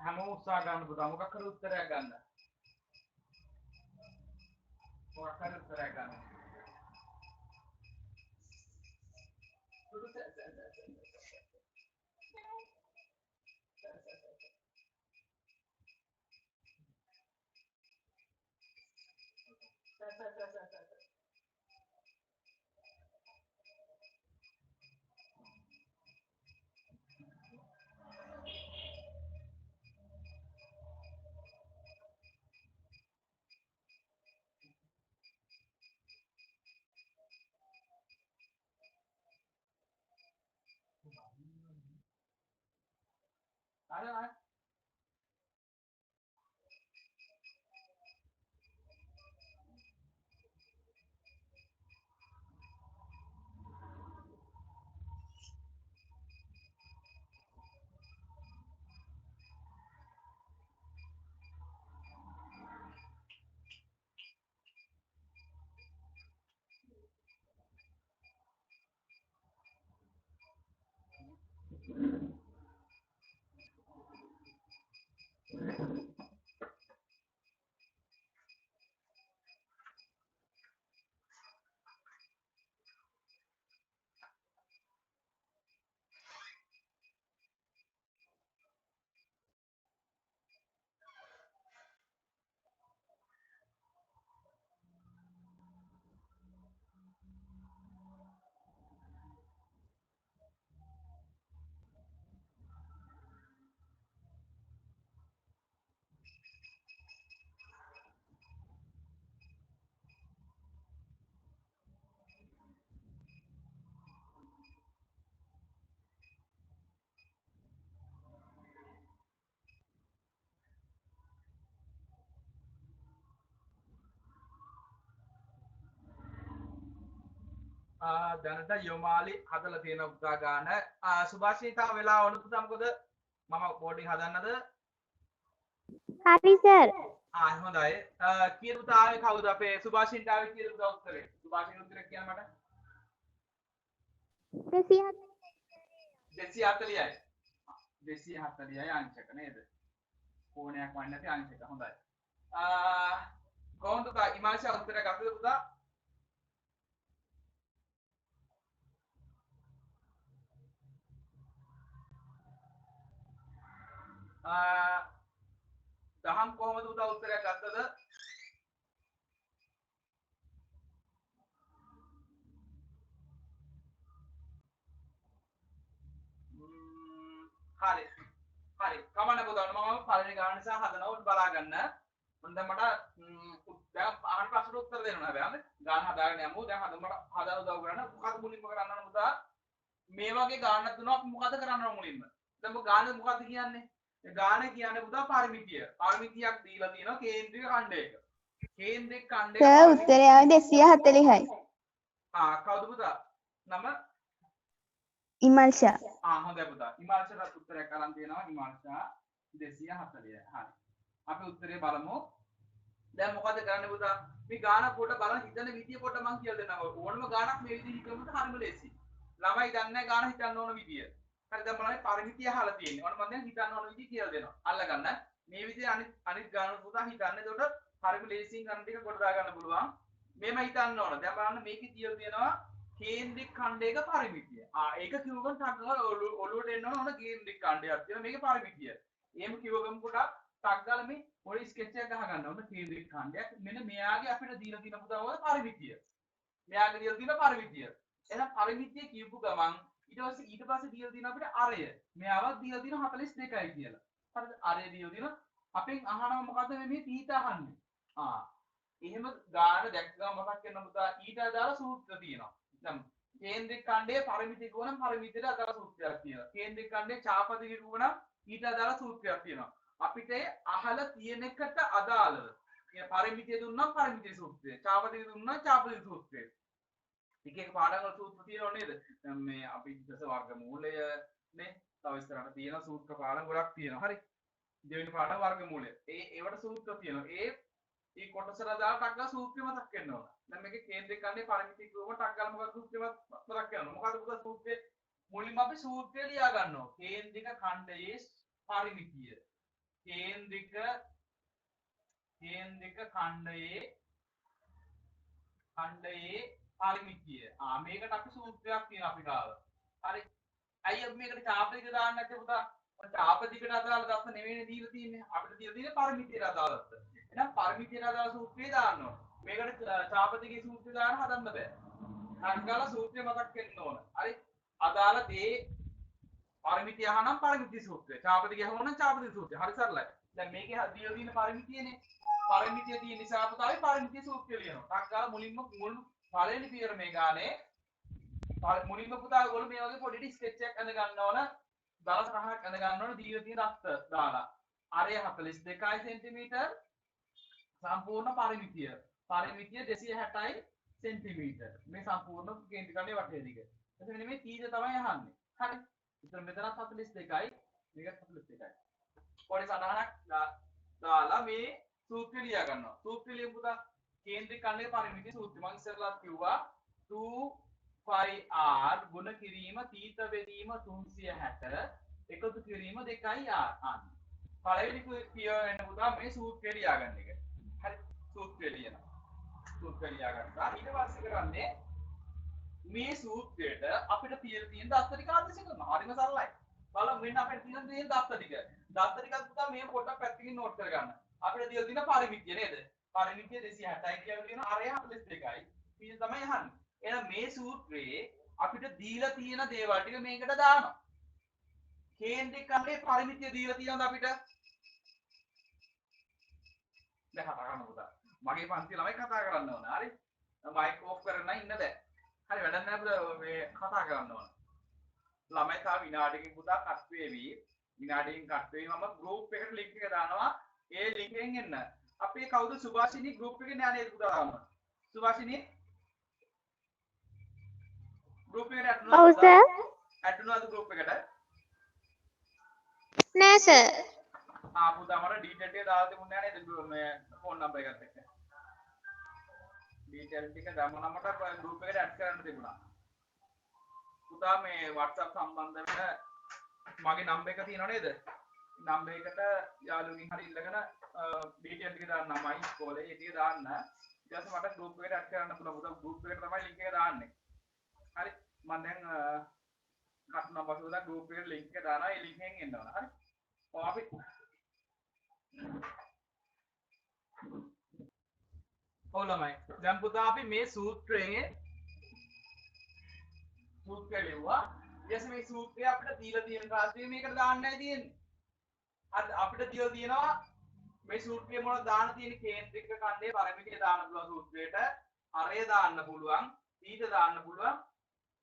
හැමෝම උත්සාහ ගන්න පුතා මොකක් කර උත්තරයක් ගන්න. මොකක් කර උත්තරයක් ගන්න. අර දැනට යොමාලි හදලා තියෙන පුතා ගාන සුභාෂිනී තාම වෙලා වුණ පුතා මොකද මම බෝඩින් හදන්නද හරි සර්. හොඳයි කීයට පුතා ආවේ කවුද අපේ සුභාෂිනීට ආවේ කීයට පුතා උත්තරේ සුභාෂිනී උත්තරේ කියන්න මට 240. 240යි 240යි අංශක නේද? කෝණයක් වන්නේ නැති අංශක. හොඳයි. කොහොමද පුතා ඉමාංශ උත්තරය ගත්තද පුතා? දහම් කොහොමද පුතා උත්තරයක් ගත්තද? හරි. හරි. කමන්න පුතා මම පළවෙනි ගාන නිසා හදනවා උත් බලා ගන්න. මොන්ද මට දැන් අහන ප්‍රශ්නට උත්තර දෙන්න ඕන හැබැයි ගාන හදාගෙන යමු. දැන් හදලා උදව් කරන්න. මොකද මුලින්ම කරන්න ඕන පුතා? මේ වගේ ගානක් දුන්නා අපි මොකද කරන්න ඕන මුලින්ම? දැන් ගාන මොකද්ද කියන්නේ? ගාන කියන්නේ පුතා පරිමිතිය. පරිමිතියක් දීලා තියෙනවා කේන්ද්‍රික ඛණ්ඩයක. කේන්ද්‍රික ඛණ්ඩයක සර් උත්තරය ආවේ 240යි. කවුද පුතා? නම ඉමල්ෂා. හොඳයි පුතා. ඉමාංශට උත්තරයක් අරන් තියෙනවා ඉමාංශා 240යි. හරි. අපි උත්තරේ බලමු. දැන් මොකද කරන්නේ පුතා? මේ ගාන පොඩ බලන් හිතන විදිය පොඩ මම කියලා දෙන්නම්. ඕනම ගානක් මේ විදිහ හිතුවම හරිම ලේසි. ළමයි දන්නේ ගාන හිතන්න ඕන විදිය. හරි දැන් බලන්න පරිමිතිය අහලා තියෙන්නේ. ඔන්න මම දැන් හිතන්න ඕන විදිය කියලා දෙනවා. අල්ලගන්න. මේ විදිය අනිත් ගාන පුතා හිතන්න. එතකොට හරිම ලේසියෙන් ගන්න ටික කොට දා ගන්න පුළුවන්. මේම හිතන්න ඕන. දැන් බලන්න මේකේ කියලා තියෙනවා කේන්ද්‍රික ඛණ්ඩයක පරිමිතිය. ඒක කිව්වම ටක් ඔලුවට එන්න ඕන කේන්ද්‍රික ඛණ්ඩයක් තියෙනවා. මේකේ පරිමිතිය. එහෙම කිව්වම පොඩක් ටක් ගාලා මේ පොඩි ස්කෙච් එකක් ගහගන්න ඕන කේන්ද්‍රික ඛණ්ඩයක්. මෙන්න මෙයාගේ අපිට දීලා තියෙන පුතා ඔය පරිමිතිය. මෙයාගේ දීලා තියෙන පරිමිතිය. එහෙනම් පරිමිතිය කියපු ගමන් ඊට පස්සේ දීලා තියෙන අපිට අරය. මෙයාවත් දීලා තියෙන 42යි කියලා. හරිද? අරය දීලා තියෙන අපෙන් අහනවා මොකද්ද මේ තීත අහන්නේ. එහෙම ගාන දැක්ක ගමන් මතක් වෙන පුතා ඊට අදාළ සූත්‍ර තියෙනවා. දැන් කේන්ද්‍රික ඛණ්ඩයේ පරිමිතිය ගුණ පරිමිතියට අදාළ සූත්‍රයක් තියෙනවා. කේන්ද්‍රික ඛණ්ඩයේ ඡාපදික ගුණ ඊට අදාළ සූත්‍රයක් තියෙනවා. අපිට අහලා තියෙන එකට අදාළව පරිමිතිය දුන්නා පරිමිතිය සූත්‍රය. ඡාපදික දුන්නා ඡාපදික සූත්‍රය. එක එක පාඩම් වල සූත්‍ර තියෙනව නේද? දැන් මේ අපි දස වර්ග මූලය නේ තව ඉස්සරහට තියෙන සූත්‍ර පාඩම් ගොඩක් තියෙනවා. හරි. දෙවෙනි පාඩම වර්ග මූලය. ඒවට සූත්‍ර තියෙනවා. ඒ කොටසට දාලා ටක් ගාලා සූත්‍රය මතක් වෙන්න ඕන. දැන් මේකේ කේන්ද්‍රික ඛණ්ඩයේ පරිමිතිය කිව්වම ටක් ගාලා මොකද සූත්‍රය මතක් වෙනවා. මොකද පුතා සූත්‍රයේ මුලින්ම අපි සූත්‍රය ලියා ගන්නවා. කේන්ද්‍රික ඛණ්ඩයේ පරිමිතිය. කේන්ද්‍රික ඛණ්ඩයේ පරිමිතිය. මේකට අපි සූත්‍රයක් තියෙනවා අපි ගාව. හරි. අයිය මේකට ඡාපදික දාන්න නැත්නම් පුතා ඡාපදිකට අදාළ දත්ත නෙවෙයි දීලා තියෙන්නේ. අපිට දීලා තියෙන්නේ පරිමිතියට අදාළ දත්ත. එහෙනම් පරිමිතියට අදාළ සූත්‍රය දාන්න ඕන. මේකට ඡාපදිකේ සූත්‍රය දාන්න හදන්න බෑ. අංගල සූත්‍රය මතක් වෙන්න ඕන. හරි. අදාළ දේ පරිමිතිය අහනම් පරිමිතිය සූත්‍රය. ඡාපදික අහවනම් ඡාපදික සූත්‍රය. හරි සරලයි. දැන් මේකේ දීලා තියෙන පරිමිතියනේ. පරිමිතිය තියෙන නිසා පුතායි පරිමිතිය සූත්‍රය ලියනවා. ටක් ගාලා මුලින්ම පළවෙනි පියවර මේ ගානේ මුලින්ම පුතා ඔයගොල්ලෝ මේ වගේ පොඩි ස්කෙච් එකක් අඳ ගන්න ඕන. දල සහක් අඳ ගන්න ඕන දීලා තියෙන රස්ත දාලා. අරය 42 සෙන්ටිමීටර් සම්පූර්ණ පරිමිතිය. පරිමිතිය 260යි සෙන්ටිමීටර්. මේ සම්පූර්ණ කේන්ද්‍රික ඛණ්ඩයේ වටේ දිග. එතන මේ තීජ තමයි අහන්නේ. හරි. ඉතින් මෙතනත් 42යි මේකත් 42යි. පොඩි සටහනක් දාලා මේ සූත්‍රය ලියා ගන්නවා. සූත්‍රය ලියමු පුතා. කේන්ද්‍රික ඛණ්ඩයේ පරිමිතිය සූත්‍රය. මම ඉස්සරලා කිව්වා 2πr ගුණ කිරීම තීත බෙදීම 360 එකතු කිරීම 2r. පළවෙනි පියවර වෙන පුතා මේ සූත්‍රය ලියා ගන්න එක. හරි. සූත්‍රය ලියනවා. සූත්‍රය ලියා ගන්නවා. ඊට පස්සේ කරන්නේ මේ සූත්‍රයට අපිට තියෙන දත්ත ටික ආදේශ කරනවා. හරිම සරලයි. බලමු මෙන්න අපිට තියෙන දත්ත ටික. දත්ත ටිකක් පුතා මේ පොඩක් පැත්තකින් නෝට් කරගන්න. අපිට දීලා තියෙන පරිමිතිය නේද? පරිමිතිය 260යි කියලා තියෙනවා. අරය 42යි. ඊට තමයි අහන්නේ. එහෙනම් මේ සූත්‍රයේ අපිට දීලා තියෙන දේවල් ටික මේකට දානවා. කේන්ද්‍රික ඛණ්ඩයේ පරිමිතිය දීලා තියෙනවද අපිට? දැන් කතා කරන්න පුතා. මගේ පන්ති ළමයි කතා කරන්න ඕන. හරි. මයික් ඕෆ් කරන්න ඉන්න බෑ. හරි වැඩක් නැහැ පුතා මේ කතා කරන්න ඕන. ළමයි තා විනාඩියකින් පුතා කට් වේවි. විනාඩියකින් කට් වේවි මම ගෲප් එකට ලින්ක් එක දානවා. ඒ ලින්ක් එකෙන් එන්න. අපේ කවුද සුභාෂිනී ගෲප් එකේ නෑ නේද පුතා දාන්න. සුභාෂිනී ගෲප් එකට ඇඩ් ඔව් සර්. ඇඩ් වුණාද ගෲප් එකට? නෑ සර්. පුතා මට ඩීටේල් ටික දාලා තිබුණේ නෑ නේද මේ ෆෝන් නම්බර් එකත් එක්ක. ඩීටේල් ටික දැම්මම මට ගෲප් එකට ඇඩ් කරන්න තිබුණා. පුතා මේ WhatsApp සම්බන්ධ වෙන මගේ නම්බර් එක තියෙනව නේද? නම්බර් එකට යාළුවගෙන් හරි ඉල්ලගෙන BTN ටික දාන්න මයි ඉස්කෝලේ ඒ ටික දාන්න. ඊට පස්සේ මට ගෲප් එකට ඇඩ් කරන්න පුළුවන්. මොකද ගෲප් එකට තමයි ලින්ක් එක දාන්නේ. හරි. මම දැන් කටුනා පසුවදා ගෲප් එකට ලින්ක් එක දානවා. ඒ ලින්ක් එකෙන් එන්න ඕන. හරි. ඔව් අපි ඔව් ළමයි. දැන් පුතා අපි මේ සූත්‍රයේ සූත්‍රය ලිව්වා. ඊට මේ සූත්‍රය අපිට දීලා තියෙන කාර්යය මේකට දාන්නයි තියෙන්නේ. හරි අපිට දීලා තියෙනවා මේ සූත්‍රයේ මොනවද දාන්න තියෙන්නේ කේන්ද්‍රික ඛණ්ඩයේ පරිමිතිය දාන්න පුළුවන් සූත්‍රයට අරය දාන්න පුළුවන් ඊට දාන්න පුළුවන්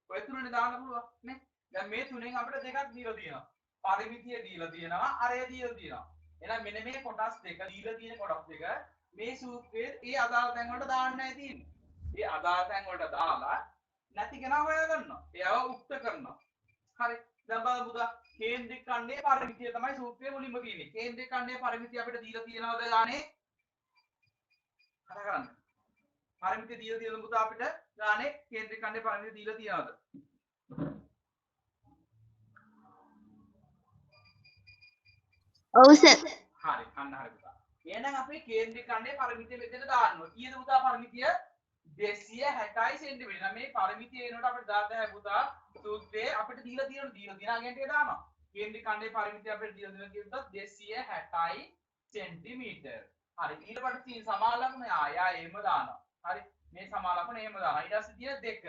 ඔය තුනනේ දාන්න පුළුවන් නේ. දැන් මේ තුනෙන් අපිට දෙකක් දීලා තියෙනවා. පරිමිතිය දීලා තියෙනවා අරය දීලා තියෙනවා. එහෙනම් මෙන්න මේ කොටස් දෙක දීලා තියෙන කොටස් දෙක මේ සූත්‍රයේ ඒ අදාළ තැන් වලට දාන්නයි තියෙන්නේ. ඒ අදාළ තැන් වලට දාලා නැති කෙනා හොයාගන්නවා. එයාව උක්ත කරනවා. හරි. දැන් බලමු පුතා කේන්ද්‍රික ඛණ්ඩයේ පරිමිතිය තමයි සූත්‍රයේ මුලින්ම තියෙන්නේ. කේන්ද්‍රික ඛණ්ඩයේ පරිමිතිය අපිට දීලා තියෙනවද ගානේ? කතා කරන්න. පරිමිතිය දීලා තියෙනවද පුතා අපිට ගානේ කේන්ද්‍රික ඛණ්ඩයේ පරිමිතිය දීලා තියෙනවද? ඔව් සර්. හරි අන්න හරි පුතා. එහෙනම් අපි කේන්ද්‍රික ඛණ්ඩයේ පරිමිතිය මෙතන දානවා. කීයද පුතා පරිමිතිය? 260 සෙන්ටිමීටර. මේ පරිමිතිය එනකොට අපිට දාන්න බෑ පුතා. සූත්‍රයේ අපිට දීලා තියෙනවා ගැන ටික දානවා. කේන්ද්‍රික ඛණ්ඩයේ පරිමිතිය අපිට දීලා දෙනවා කියද්දා 260 සෙන්ටිමීටර. හරි. ඊට පස්සේ තියෙන සමාලක්ෂණ ආයා එහෙම දානවා. හරි. මේ සමාලක්ෂණ එහෙම දානවා. ඊට පස්සේ තියෙන දෙක.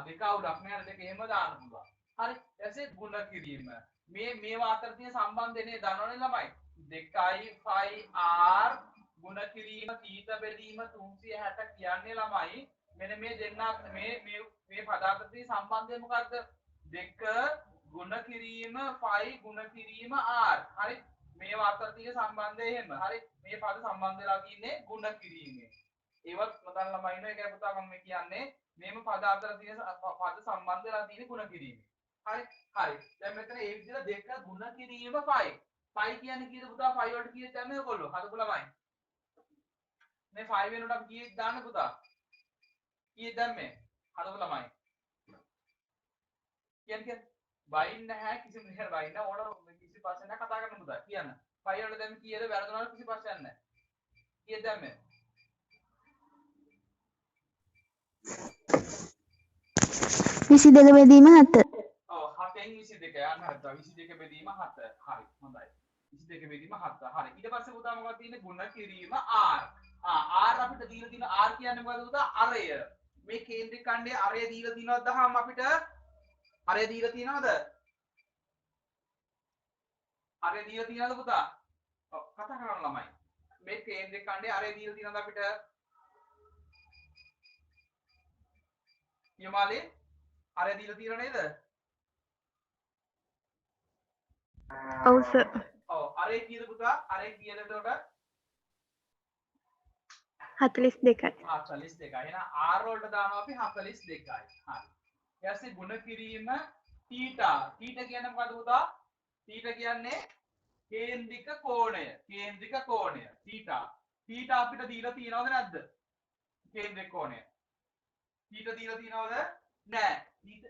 දෙක අවුලක් නෑ දෙක එහෙම දාන්න පුළුවන්. හරි. ඊටසේ ගුණ කිරීම. මේවා අතර තියෙන සම්බන්ධය දන්නවනේ ළමයි. 2πr ගුණ කිරීම තීත බෙදීම 360 කියන්නේ ළමයි මෙන්න මේ දෙන්න මේ පද අතර තියෙන සම්බන්ධය මොකද්ද? 2 ගුණ කිරීම 5 ගුණ කිරීම r. හරි. මේවා අතර තියෙන සම්බන්ධය එහෙම. හරි. මේ පද සම්බන්ධ වෙලා තියෙන්නේ ගුණ කිරීමෙන්. ඒවත් මතන් ළමයි ඉන්න ඒකයි පුතා මම කියන්නේ මේම පද අතර තියෙන පද සම්බන්ධ වෙලා තියෙන්නේ ගුණ කිරීමෙන්. හරි. හරි. දැන් මෙතන ඒ විදිහට 2 ගුණ කිරීම 5. 5 කියන්නේ කීයද පුතා? 5 වලට කීයද දැම්මේ ඔයගොල්ලෝ? හදපු ළමයි. මේ 5 වෙනකොට අපි කීයද දාන්න පුතා? කීයද දැම්මේ? හදපු ළමයි. කියන්නේ බයින් නැහැ කිසි මෙහෙර බයින් නැහැ ඕන කිසි ප්‍රශ්නයක් නැහැ කතා කරන්න පුතා. කියන්න. 5 වලට දැම්මේ කීයද? වැරදුනාට කිසි ප්‍රශ්නයක් නැහැ. කීයද දැම්මේ? 22 බෙදීම 7. ඔව් 7න් 22 යන්න හරිද? 22 බෙදීම 7. හරි. හොඳයි. 22 බෙදීම 7. හරි. ඊට පස්සේ පුතා මොකක්ද තියෙන්නේ? ගුණ කිරීම r. r අපිට දීලා තියෙන r කියන්නේ මොකද්ද පුතා? අරය. මේ කේන්ද්‍රික ඛණ්ඩයේ අරය දීලා තියෙනවද දහම් අපිට? අරය දීලා තියෙනවද? අරය දීලා තියෙනවද පුතා? ඔව් කතා කරන්න ළමයි. මේ කේන්ද්‍රික ඛණ්ඩයේ අරය දීලා තියෙනවද අපිට? යමාලේ අරය දීලා තියෙනව නේද? ඔව් සර්. ඔව් අරය කීයද පුතා? අරය කීයද එතකොට? 42යි. 42යි. එහෙනම් r වලට දානවා අපි 42යි. හරි. ඊපස්සේ ගුණ කිරීම θ. θ කියන්නේ මොකද්ද පුතා? θ කියන්නේ කේන්ද්‍රික කෝණය. කේන්ද්‍රික කෝණය. θ. θ අපිට දීලා තියෙනවද නැද්ද? කේන්ද්‍රික කෝණය. θ දීලා තියෙනවද? නෑ.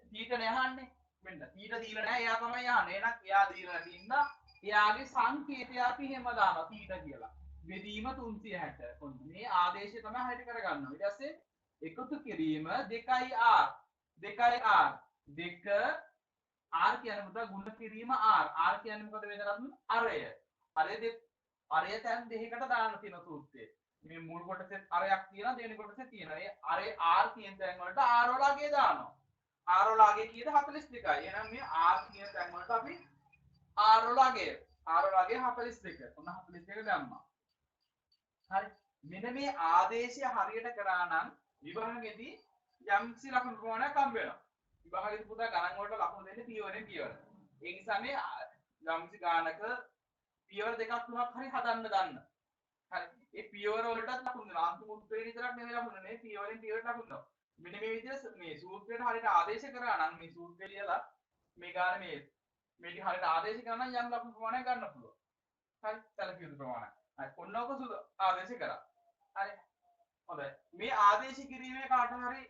θ නෑ අහන්නේ. මෙන්න θ දීලා නෑ. එයා තමයි අහන්නේ. එහෙනම් එයා දීලා තින්නා එයාගේ සංකේතය අපි එහෙම දානවා θ කියලා. බෙදීම 360. කොහොමද මේ ආදේශය තමයි හරියට කරගන්නවා. ඊට පස්සේ එකතු කිරීම 2r 2r 2 r කියන්නේ මොකද? ගුණ කිරීම r. r කියන්නේ මොකද වේදනත්? අරය. අරය තැන් දෙකකට දාන්න තියෙන සූත්‍රය. මේ මුල් කොටසේ අරයක් තියෙනවා දෙවෙනි කොටසේ තියෙනවා. ඒ අරේ r කියන තැන් වලට r වල අගේ දානවා. r වල අගේ කීයද? 42යි. එහෙනම් මේ r කියන තැන් වලට අපි r වල අගේ 42. ඔන්න 42 දැම්මා. හරි. මෙන්න මේ ආදේශය හරියට කරා නම් විභාගෙදී යම්සි ලකුණු ප්‍රමාණයක් හම්බ වෙනවා. විභාගෙදී පුතා ගණන් වලට ලකුණු දෙන්නේ පියවරෙන් පියවර. ඒ නිසා මේ යම්සි ගානක පියවර දෙකක් තුනක් හරි හදන්න ගන්න. හරි. ඒ පියවර වලටත් ලකුණු දෙනවා. අන්තිම උත්තරේ විතරක් නෙවෙයි ලකුණු දෙන්නේ. පියවරෙන් පියවරට ලකුණු දෙනවා. මෙන්න මේ විදිහට මේ සූත්‍රයට හරියට ආදේශ කරා නම් මේ සූත්‍රය ලියලා මේ ගාන මේක හරියට ආදේශ කරා නම් යම් ලකුණු ප්‍රමාණයක් ගන්න පුළුවන්. හරි. සැලකිය යුතු ප්‍රමාණයක්. හරි. ඔන්නෝක සුදු ආදේශ කරා. හරි. හොඳයි. මේ ආදේශ කිරීමේ කාට හරි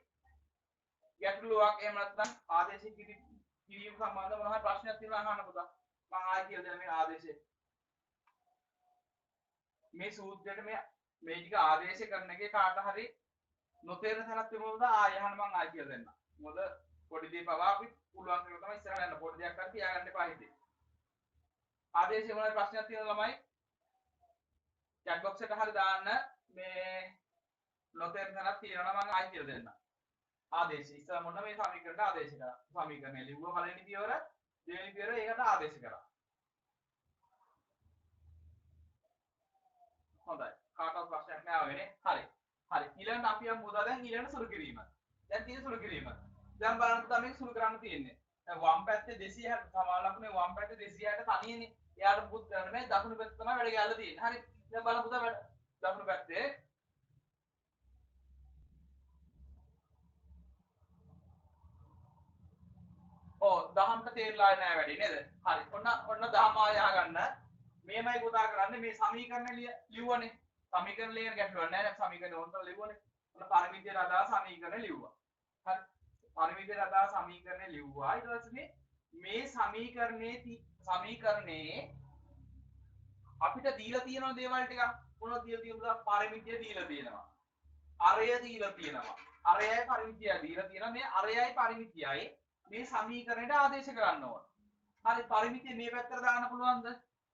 ගැටලුවක් එහෙම නැත්නම් ආදේශ කිරීම සම්බන්ධ මොනවා හරි ප්‍රශ්නයක් තියෙනවා අහන්න පුතා. මම ආයෙ කියලා දෙන මේ ආදේශය මේ සූත්‍රයට මේ ටික ආදේශ කරන එකේ කාට හරි නොතේරෙන තැනක් තිබුණොත් ආයෙ අහන්න මම ආයෙ කියලා දෙන්නම්. මොකද පොඩි දේ පවා අපි පුළුවන් කියලා තමයි ඉස්සරහට යන්න. පොඩි දෙයක් හරි තියාගන්න එපා හිතේ. ආදේශය මොනවද ප්‍රශ්නයක් තියෙනවා ළමයි? chat box එකට හරි දාන්න මේ නොතේරෙන තැනක් තියෙනවා නම් මම ආයෙ කියලා දෙන්නම්. ආදේශය ඉස්සර මොන මේ සමීකරණයට ආදේශ කරා. සමීකරණය ලිව්ව පළවෙනි පියවර දෙවෙනි පියවර ඒකට ආදේශ කරා. හොඳයි. කාටවත් ප්‍රශ්නයක් නෑ වගේ හරි. හරි. ඊළඟට අපි යමු මොකද දැන් ඊළඟ සුළු කිරීම. දැන් තියෙන සුළු කිරීම. දැන් බලන්න තමයි සුළු කරන්න තියෙන්නේ. දැන් වම් පැත්තේ 260 සමාන ලකුණේ වම් පැත්තේ 260 තනියනේ. එයාට මුකුත් කරන්න බෑ. දකුණු පැත්තේ තමයි වැඩ ගැල්ල තියෙන්නේ. හරි. දැන් බලන්න පුතා වැඩ දකුණු පැත්තේ දහම්ට තේරලා නෑ වැඩි නේද? හරි. ඔන්න දහම ආය අහගන්න. මේමයි පුතා කරන්නේ මේ සමීකරණ ලියුවනේ. සමීකරණ ලියන ගැටලුවක් නෑ. සමීකරණ ඕනතර ලියුවනේ. ඔන්න පරිමිතියට අදාළ සමීකරණ ලියුවා. හරි. පරිමිතියට අදාළ සමීකරණ ලියුවා. ඊට පස්සේ මේ සමීකරණේ අපිට දීලා තියෙන දේවල් ටික මොනවද දීලා තියෙන්නේ? පරිමිතිය දීලා තියෙනවා. අරය දීලා තියෙනවා. අරයයි පරිමිතියයි දීලා තියෙනවා. මේ අරයයි පරිමිතියයි මේ සමීකරණයට ආදේශ කරන්න ඕන. හරි පරිමිතිය මේ පැත්තට දාන්න පුළුවන්ද?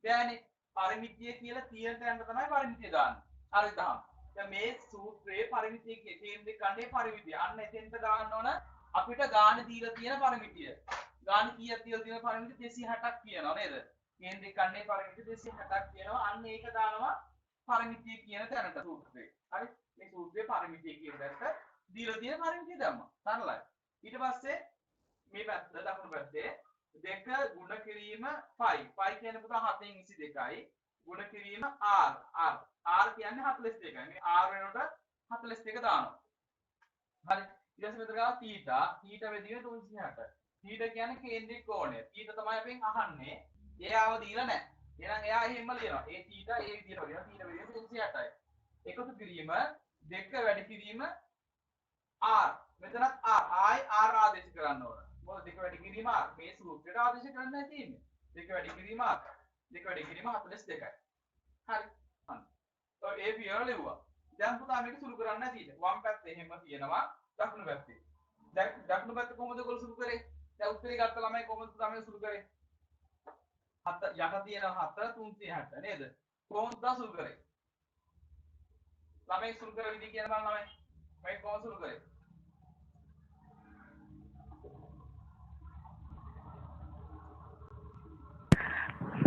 බෑනේ. පරිමිතිය කියලා තියෙන තැනට තමයි පරිමිතිය දාන්නේ. හරි දහම්. දැන් මේ සූත්‍රයේ පරිමිතිය කේන්ද්‍රික ගන්නේ පරිමිතිය. අන්න එතෙන්ට දාන්න ඕන අපිට ගාන දීලා තියෙන පරිමිතිය. ගාන කීයක් දීලා තියෙන පරිමිතිය 260ක් කියනවා නේද? කේන්ද්‍රික ගන්නේ පරිමිතිය 260ක් කියනවා. අන්න ඒක දානවා පරිමිතිය කියන තැනට සූත්‍රයේ. හරි. මේ සූත්‍රයේ පරිමිතිය කියන තැනට දීලා තියෙන පරිමිතිය දැම්මා. සරලයි. ඊට පස්සේ මේ පැත්ත දකුණු පැත්තේ 2 ගුණ කිරීම 5 කියන්නේ පුතා 7න් 22යි ගුණ කිරීම r කියන්නේ 42යි මේ r වෙනකොට 42 දානවා හරි ඊට පස්සේ මෙතන ගාව θ වෙදීම 360 θ කියන්නේ කේන්ද්‍රික කෝණය θ තමයි අපෙන් අහන්නේ එයාව දීලා නැහැ එහෙනම් එයා එහෙම ලියනවා ඒ θ ඒ විදිහට ලියනවා θ වෙදීම 360යි එකතු කිරීම 2 වැඩි කිරීම r මෙතනත් r ආදේශ කරන්න ඕන මොකද 2 වැඩි කිරීම r මේ සූත්‍රයට ආදේශ කරන්න නැහැ තියෙන්නේ 2 වැඩි කිරීම r 2 වැඩි කිරීම 42යි හරි අන්න ඔය ඒ පියවර ලිව්වා දැන් පුතා මේක සුළු කරන්න නැතිද වම් පැත්තේ එහෙම තියෙනවා දකුණු පැත්තේ දැන් දකුණු පැත්ත කොහොමද ඔයගොල්ලෝ සුළු කරේ දැන් උත්තරේ ගත්ත ළමයි කොහොමද පුතා මේක සුළු කරේ 7 යට තියෙන 7 360 නේද කොහොමද පුතා සුළු කරේ ළමයි සුළු කරන විදිහ කියන බලන්න ළමයි මේක කොහොමද සුළු කරේ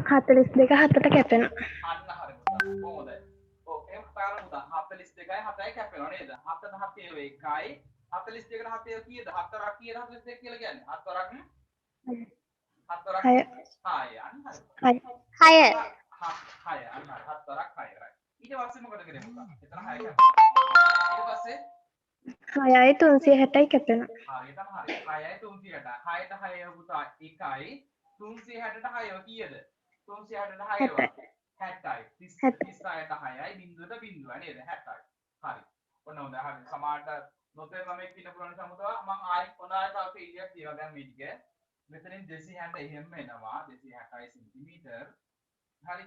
42 7ට කැපෙනවා. අන්න හරි පුතා. කොහොමද? ඔව් එහෙම පාරම පුතා. 42යි 7යි කැපෙනවා නේද? 7ට 7 1යි. 42කට 7 කීයද? 4ක් කීයද 42 කියලා කියන්නේ? 4ක් 6යි අන්න හරි. 6 අන්න හරි. 4ක් 6යි. ඊට පස්සේ මොකද කරන්නේ පුතා? එතන 6 කැපෙනවා. ඊට පස්සේ 6යි 360යි කැපෙනවා. හරි තමයි හරි. 6යි 360. 6ට 6 පුතා 1යි. 360ට 6 කීයද? 360ට 6 60යි 36ට 6යි බිංදුවට බිංදුවයි නේද 60යි හරි ඔන්න හොඳයි හරි සමානට නොතේරෙන මේක ඉන්න පුළුවන් සමුදව මම ආයි ඔනාය තව පීඩියක් කියනවා දැන් මේ ටික මෙතනින් 260 එහෙම එනවා 260යි සෙන්ටිමීටර් හරි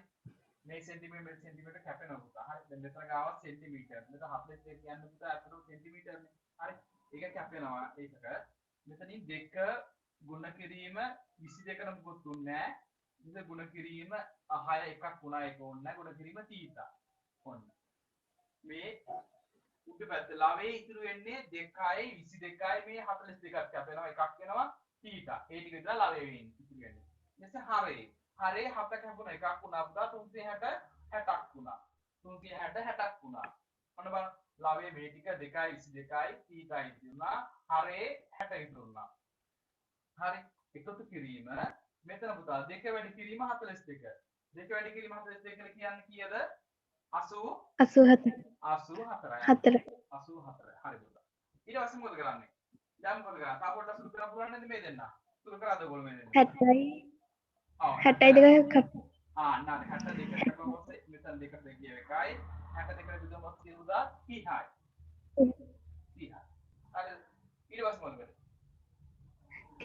මේ සෙන්ටිමීටර කැපෙනවා පුතා හරි දැන් මෙතන ගාව සෙන්ටිමීටර් මෙතන 42 කියන්නේ පුතා අතට සෙන්ටිමීටර්නේ හරි ඒක කැපෙනවා ඒකක මෙතනින් 2 ගුණ කිරීම 22කට මොකුත් දුන්නේ නැහැ ඉතින් ගුණ කිරීම 6 එකක් වුණා ඒක ඕනේ නැහැ ගුණ කිරීම θ ඔන්න මේ උඩ පැත්ත ලාවේ ඉතුරු වෙන්නේ 2යි 22යි මේ 42ක් කැපෙනවා එකක් වෙනවා θ ඒ ටික විතර ලාවේ වෙන්නේ ඉතුරු වෙන්නේ ඊට හරේ 7 කැපුණා එකක් වුණා පුතා 360 60ක් වුණා 360 60ක් වුණා ඔන්න බලන්න ලාවේ මේ ටික 2යි 22යි θ ඉතුරුනා හරේ 60 ඉතුරුනා හරි එකතු කිරීම මෙතන පුතා 2 වැඩි කිරීම 42 2 වැඩි කිරීම 42 කියලා කියන්නේ කීයද 84යි 84 හරි පුතා ඊට පස්සේ මොකද කරන්නේ දැන් මොකද කරන්නේ තා පොඩ්ඩක් සුළු කරලා පුළුවන් නේද මේ දෙන්න සුළු කරාද ඔයගොල්ලෝ මේ දෙන්න 60යි 62 නාද 62 කපුවොත් මෙතන දෙකට ගිය එකයි 62කට බෙදුවොත් කියනවා 30යි 30යි හරි ඊට පස්සේ මොකද කරන්නේ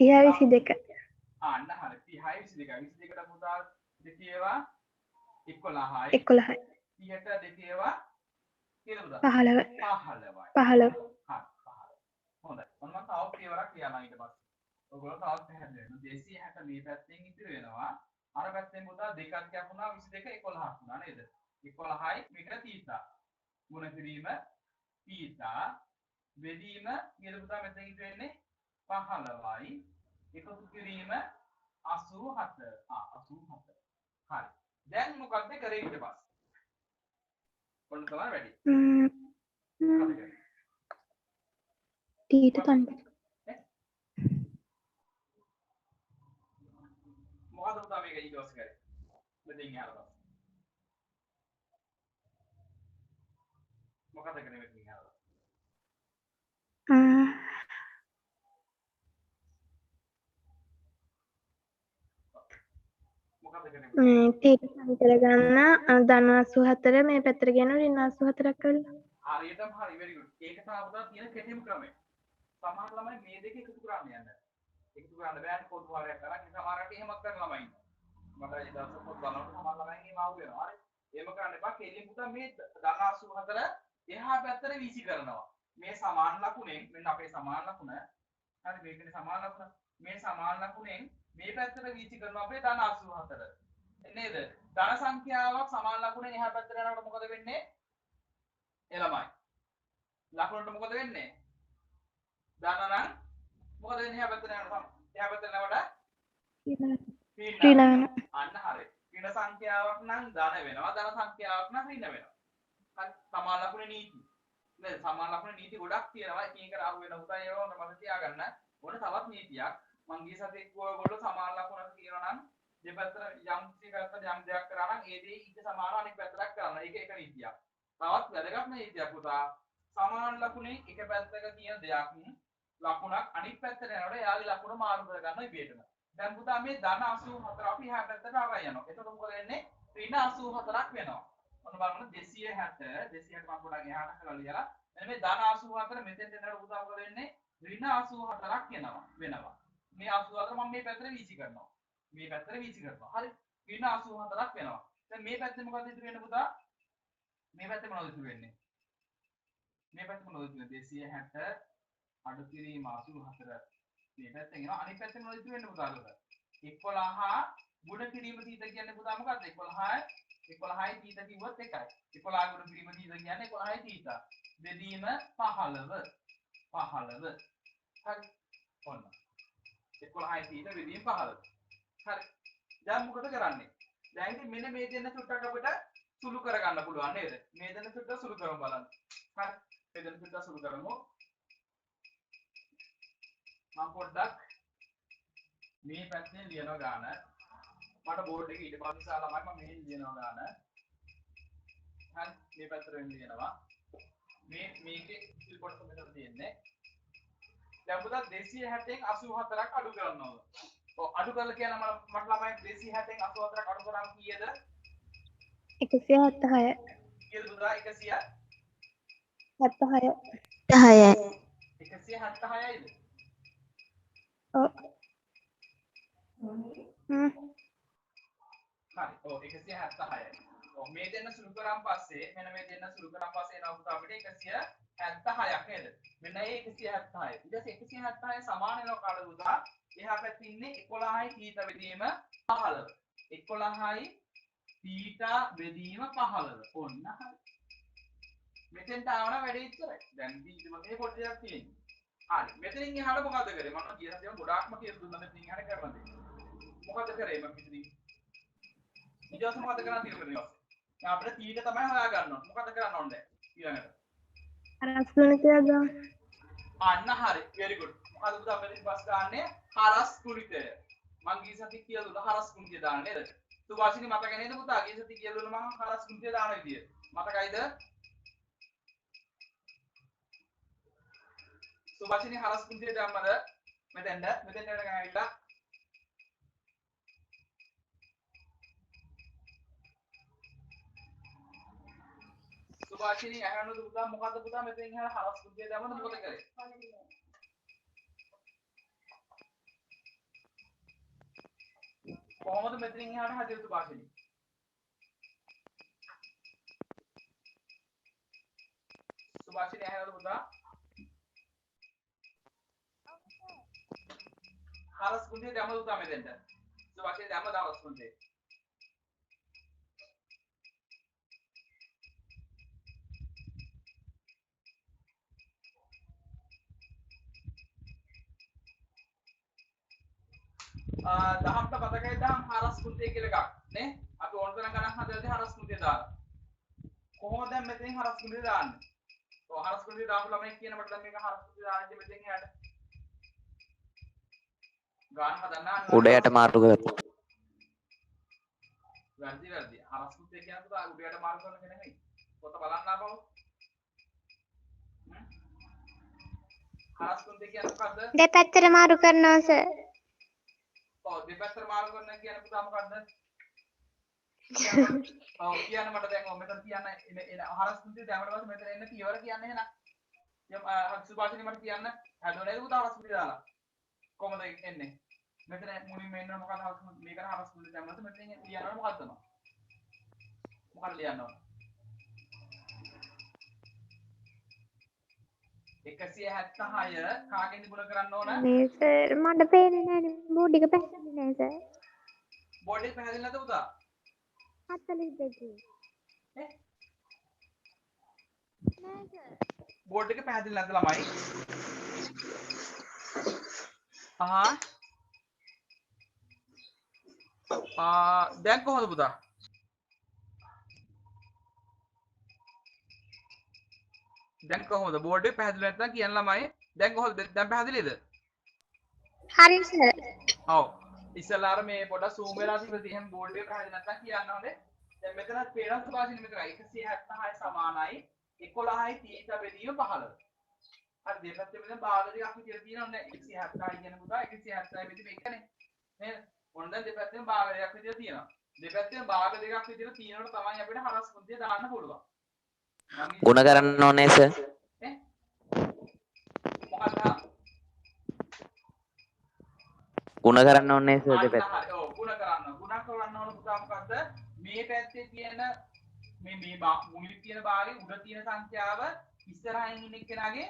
30යි 22 අන්න හරි 30යි 22යි 22 එකට පුතා දෙකේවා 11යි 11යි 30ට දෙකේවා කියලා පුතා 15යි 15යි 15 හොඳයි ඔන්න මම තව පියවරක් කියනවා ඊට පස්සේ ඔයගොල්ලෝ තවත් පැහැදිලි වෙනවා 260 මේ පැත්තෙන් ඉතිරි වෙනවා අර පැත්තෙන් පුතා දෙකක් යපුණා 22 11ක් වුණා නේද 11යි මේක තීතා ගුණ කිරීම තීතා බෙදීම නේද පුතා මෙතන ඉතිරි වෙන්නේ 15යි එකතු කිරීම 87 87 හරි දැන් මොකක්ද කරේ ඊට පස්සේ ඔන්න තමයි වැඩි මොකද කරේ ටීට තම්බ මොකද පුතා මේක ඊට පස්සේ කරේ මෙතෙන් එහාට පස්සේ මොකද කරේ මෙතෙන් එහාට මොකද කරේ ටීට තම් කරගන්න ධන 84 මේ පැත්තට ගෙන ඍණ 84ක් කරලා හරියටම හරි very good ඒක තමයි පුතා තියෙන කෙටිම ක්‍රමය සමහර ළමයි මේ දෙක එකතු කරන්න යන්නේ එකතු කරන්න බෑනේ පොත් වාරයක් කරා ඉතින් සමහරට එහෙමත් කරන ළමයි මට ඒ දවස් පොත් බලනකොට සමහර ළමයි එහෙම ආව වෙනවා හරි එහෙම කරන්න එපා කෙලින් පුතා මේ ධන 84 එහා පැත්තට වීසි කරනවා මේ සමාන ලකුණෙන් මෙන්න අපේ සමාන ලකුණ හරි මේකනේ සමාන ලකුණ මේ සමාන ලකුණෙන් මේ පැත්තට වීසි කරනවා අපේ ධන 84 නේද ධන සංඛ්‍යාවක් සමාන ලකුණෙන් එහා පැත්තට යනකොට මොකද වෙන්නේ එළමයි ලකුණට මොකද වෙන්නේ ධන නම් මොකද වෙන්නේ එහා පැත්තට යනකොට එහා පැත්තට යනකොට ඍණ අන්න හරි ඍණ සංඛ්‍යාවක් නම් ධන වෙනවා ධන සංඛ්‍යාවක් නම් ඍණ වෙනවා හරි සමාන ලකුණේ නීති නේද සමාන ලකුණේ නීති ගොඩක් තියෙනවා එකින් එකට අහු වෙන උසයි ඒවා මම තියාගන්න ඕන තවත් නීතියක් මං ගිය සතියේ ඔයගොල්ලෝ සමාන ලකුණක් කියනවා නම් දෙපැත්තට යම් පැත්තට යම් දෙයක් කරා නම් ඒ දේ ඊට සමානව අනිත් පැත්තට කරන්න ඒක එක නීතියක් තවත් වැදගත් නීතියක් පුතා සමාන ලකුණේ එක පැත්තක තියෙන දෙයක් ලකුණක් අනිත් පැත්තට යනකොට එයාගේ ලකුණ මාරු කර ගන්න ඉබේටම දැන් පුතා මේ ධන 84 අපි එහා පැත්තට අරන් යනවා එතකොට මොකද වෙන්නේ ඍණ 84ක් වෙනවා ඔන්න බලන්න 260 260 මම පොඩක් එහාට කරලා ලියලා මෙන්න මේ ධන 84 මෙතෙන් දෙනකොට පුතා මොකද වෙන්නේ ඍණ 84ක් වෙනවා මේ 84 මම මේ පැත්තට වීසි කරනවා මේ පැත්තට වීසි කරනවා හරි ඍණ 84ක් වෙනවා දැන් මේ පැත්තේ මොකද ඉතුරු වෙන්නේ පුතා මේ පැත්තේ මොනවද ඉතුරු වෙන්නේ මේ පැත්තේ මොනවද ඉතුරු වෙන්නේ 260 අඩු කිරීම 84 මේ පැත්තෙන් එනවා අනිත් පැත්තේ මොනවද ඉතුරු වෙන්නේ පුතා අර 11 ගුණ කිරීම තීත කියන්නේ පුතා මොකද්ද 11යි තීත කිව්වොත් එකයි 11 ගුණ කිරීම තීත කියන්නේ 11යි තීත බෙදීම 15 හරි ඔන්න 11යි තීත බෙදීම 15 හරි දැන් මොකද කරන්නේ දැන් ඉතින් මෙන්න මේ දෙන්න චුට්ටක් අපිට සුළු කරගන්න පුළුවන් නේද මේ දෙන්න චුට්ටක් සුළු කරමු බලන්න හරි මේ දෙන්න චුට්ටක් සුළු කරමු මම පොඩ්ඩක් මේ පැත්තෙන් ලියනවා ගාන මට බෝඩ් එකේ ඊට පස්සේ නිසා ළමයි මම මෙහෙන් ලියනවා ගාන හරි මේ පැත්තෙන් ලියනවා මේකේ ඉතිරි කොටස මෙතන තියෙන්නේ දැන් පුතා 260න් 84ක් අඩු කරන්න ඕන ඔව් අඩු කරලා කියන මට ළමයි 260න් 84ක් අඩු කරාම කීයද 176 කීයද පුතා 176යි 176යිද ඔව් හරි ඔව් 176යි ඔව් මේ දෙන්න සුළු කරාන් පස්සේ මෙන්න මේ දෙන්න සුළු කරාන් පස්සේ එනවා පුතා අපිට 176ක් නේද මෙන්න ඒ 176 ඊට පස්සේ 176 සමාන වෙනවා කාටද පුතා එහා පැත්තේ ඉන්නේ 11යි තීත බෙදීම 15 11යි තීත බෙදීම 15 ඔන්න හරි මෙතෙන්ට ආවම වැඩේ ඉච්චරයි දැන් ඊට මේ පොඩි දෙයක් තියෙනවා හරි මෙතනින් එහාට මොකද කරේ මම කියන දේ ගොඩාක්ම කියලා දුන්නා මෙතනින් එහාට කරන දේ මොකද කරේ මම මෙතනින් ඊට පස්සේ මොකද කරන්න තියෙන්නේ ඊපස්සේ අපිට තීට තමයි හොයාගන්න ඕනේ මොකද කරන්න ඕනේ ඊළඟට හරස් ගුණිතය ගන්න අන්න හරි very good මොකද පුතා අපි ඊපස් ගන්නනේ හරස් ගුණිතය මං ගිය සති කියලා දුන්නා හරස් ගුණිතය දාන්න නේද සුභාෂිනී මතක නේද පුතා ගිය සති කියලා දුන්නා මම හරස් ගුණිතය දාන විදිය මතකයිද සුභාෂිනී හරස් ගුණිතය දාන්නද මෙතෙන්ට ගාවිලා සුභාෂිනී අහන්නද පුතා මොකද්ද පුතා මෙතෙන් එහාට හරස් ගුණිතය දාන්නද මොකද කරේ කොහොමද මෙතනින් එහාට හදිසි සුභාෂිනී? සුභාෂිනී ඇහෙනවද පුතා? හරස් කුන්දේ දැම්මද පුතා මෙතෙන්ට? සුභාෂිනී දැම්මද හරස් කුන්දේ? දහම්ට මතකයි දහම් හරස් කුන්දේ කියලා එකක් නේ? අපි ඕන තරම් ගණන් හදලාදී හරස් කුන්දේ දාලා. කොහොමද දැන් මෙතනින් හරස් කුන්දේ දාන්නේ? ඔව් හරස් කුන්දේ දාපු ළමයි කියන මට දැන් මේක හරස් කුන්දේ දාන්නේ මෙතෙන් එහාට. ගාන හදන්න උඩ යට මාරු කර. වැරදි හරස් කුන්දේ කියන්නේ පුතා උඩ යට මාරු කරන එක නෙමෙයි. පොත බලන්න ආපහු. හරස් කුන්දේ කියන්නේ මොකද්ද? දෙපැත්තට මාරු කරනවා සර්. ඔව් දෙපැත්තට මාරු කරන කියන්නේ පුතා මොකද්ද? ඔව් කියන්න මට දැන් ඔව් මෙතන කියන්න එන හරස් කුන්දේ දැම්මම පස්සේ මෙතන එන්න පියවර කියන්නේ එහෙනම්. සුභාෂිනී මට කියන්න හැදුවා නේද පුතා හරස් කුන්දේ දාලා? කොහොමද එන්නේ? මෙතන මුලින්ම එන්න මොකද හරස් කුන්දේ මේක හරස් කුන්දේ දැම්මම මෙතන ලියනවා මොකද්ද මම? මොකක්ද ලියන්න ඕන? 176 කාගෙන්ද ගුණ කරන්න ඕන? මේ සර් මට පේන්නේ නැහැ බෝඩ් එක පැහැදිලි නැහැ සර්. බෝඩ් එක පැහැදිලි නැද්ද පුතා? 42 ඈ නෑ සර්. බෝඩ් එක පැහැදිලි නැද්ද ළමයි? දැන් කොහොමද පුතා? දැන් කොහොමද බෝඩ් එක පැහැදිලි නැත්නම් කියන්න ළමයි දැන් කොහොමද දැන් පැහැදිලිද? හරි සර්. ඔව් ඉස්සලා අර මේ පොඩක් zoom වෙලා තිබෙද්දි එහෙම බෝඩ් එක පැහැදිලි නැත්නම් කියන්න ඕනේ. දැන් මෙතන පේනවා සුභාෂිනී මෙතන 176 සමානයි 11යි 30 බෙදීම 15. හරි දෙපැත්තේ මෙතන භාග දෙකක් විතර තියෙනවා නේ 176 කියන පුතා 176 බෙදීම එකනේ. නේද? මොන දැන් දෙපැත්තෙම භාග දෙකක් විතර තියෙනවා. දෙපැත්තෙම භාග දෙකක් විතර තියෙනකොට තමයි අපිට හරස් කුන්දේ දාන්න පුළුවන්. ගුණ කරන්න ඕනේ සර්. මොකක්ද? ගුණ කරන්න ඕනේ සර් දෙපැත්ත. ඔව් ගුණ කරන්න ඕන පුතා මොකද්ද? මේ පැත්තේ තියෙන මේ මුලින් තියෙන භාගයේ උඩ තියෙන සංඛ්‍යාව ඉස්සරහින් ඉන්න එක්කෙනාගේ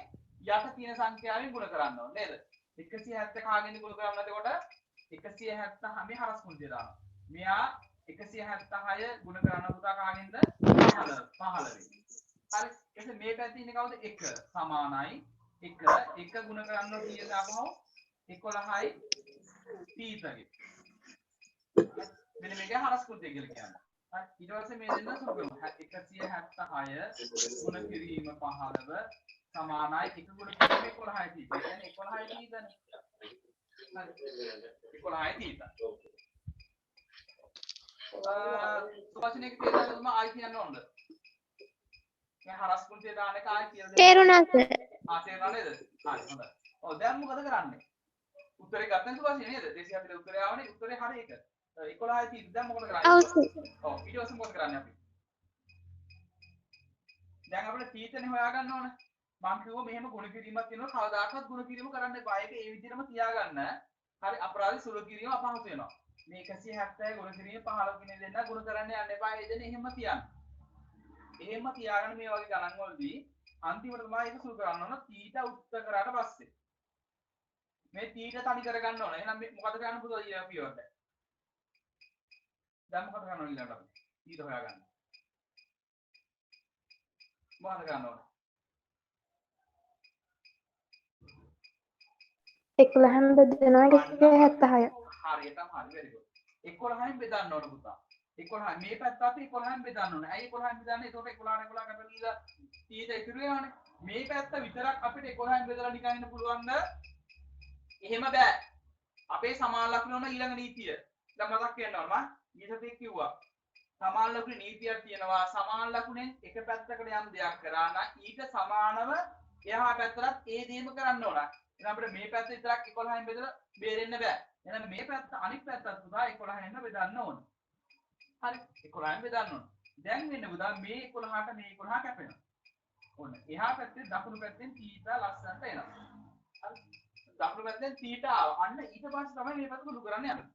යට තියෙන සංඛ්‍යාවෙන් ගුණ කරන්න ඕන නේද? 170 කාගෙන්ද ගුණ කරන්නේ එතකොට 170 මේ හරස් කුන්දේ දානවා. මෙයා 176 ගුණ කරන්න පුතා කාගෙන්ද 15 වෙනි. හරි එහෙනම් මේ පැත්තේ ඉන්නේ කවුද 1 සමානයි 1 ගුණ කරන්න කීයද ආපහු 11යි 30ගේ මෙන්න මේක හරස් කුන්දේ කියලා කියන්නේ. හරි ඊට පස්සේ මේ දෙන්න සුළු කරමු 176 ගුණ කිරීම 15 සමානයි 1 ගුණ කිරීම 11යි 30. කියන්නේ 11යි 30නේ. හරි 11යි 30. සුභාෂිනී එක තේරුම් ආයි කියන්න ඕනද? මේ හරස් කුන්දේ දාන එක ආයි කියලා දෙන්න. තේරුණා සර්. තේරුණා නේද? හරි හොඳයි. ඔව් දැන් මොකද කරන්නේ? උත්තරේ ගත්තන් සුභාෂිනී නේද? 204 උත්තරේ ආවනේ. උත්තරේ හරි ඒක. 11යි 30 දැන් මොකද කරන්නේ? ඔව් සර්. ඔව් ඊට පස්සේ මොකද කරන්නේ අපි? දැන් අපිට තීතනේ හොයාගන්න ඕන. මම කිව්වා මෙහෙම ගුණ කිරීමක් වෙනවා කවදාකවත් ගුණ කිරීම කරන්න එපා. ඒක ඒ විදිහටම තියාගන්න. හරි අපරාධ සුළු කිරීම අපහසු වෙනවා. මේ 170 ගුණ කිරීම 15 කිනේ දෙන්න ගුණ කරන්න යන්න එපා. ඒ දෙන්නේ එහෙම තියන්න. එහෙම තියාගෙන මේ වගේ ගණන් වලදී අන්තිමට තමයි ඒක සුළු කරන්න ඕන. තීට උත්තර කරාට පස්සේ මේ තීට තනි කරගන්න ඕන. එහෙනම් මොකද කරන්න පුතේ පියවරට? දැන් මොකද කරන්න ඕන ඊළඟට අපි? තීට හොයාගන්න. මොකද කරන්න ඕන? 11න් බෙදෙනවා 176. හරියටම හරි very good. 11න් බෙදන්න ඕන පුතා. 11 මේ පැත්ත අපි 11න් බෙදන්න ඕනේ. ඇයි 11න් බෙදන්නේ? ඒකට 11 කැප දීලා 30 ඉතුරු වෙනවනේ. මේ පැත්ත විතරක් අපිට 11න් බෙදලා නිකන් ඉන්න පුළුවන්ද? එහෙම බෑ. අපේ සමාන ලකුණ වල ඊළඟ නීතිය. දැන් මතක් කරන්න ඕන මම ඊටතේ කිව්වා. සමාන ලකුණේ නීතියක් තියෙනවා. සමාන ලකුණෙන් එක පැත්තකට යම් දෙයක් කරා නම් ඊට සමානව එහා පැත්තට ඒ දේම කරන්න ඕන. එහෙනම් අපිට මේ පැත්ත විතරක් 11න් බෙදලා බේරෙන්න බෑ. එහෙනම් මේ පැත්ත අනිත් පැත්තත් පුතා 11න් බෙදන්න ඕන. හරි 11න් බෙදන්න ඕන. දැන් වෙන්නේ පුතා මේ 11ට මේ 11 කැපෙනවා. ඔන්න එහා පැත්තේ දකුණු පැත්තෙන් තීටා ලස්සනට එනවා. හරි දකුණු පැත්තෙන් තීටා ආවා. අන්න ඊට පස්සේ තමයි මේ පැත්ත දුරු කරන්න යන්නේ.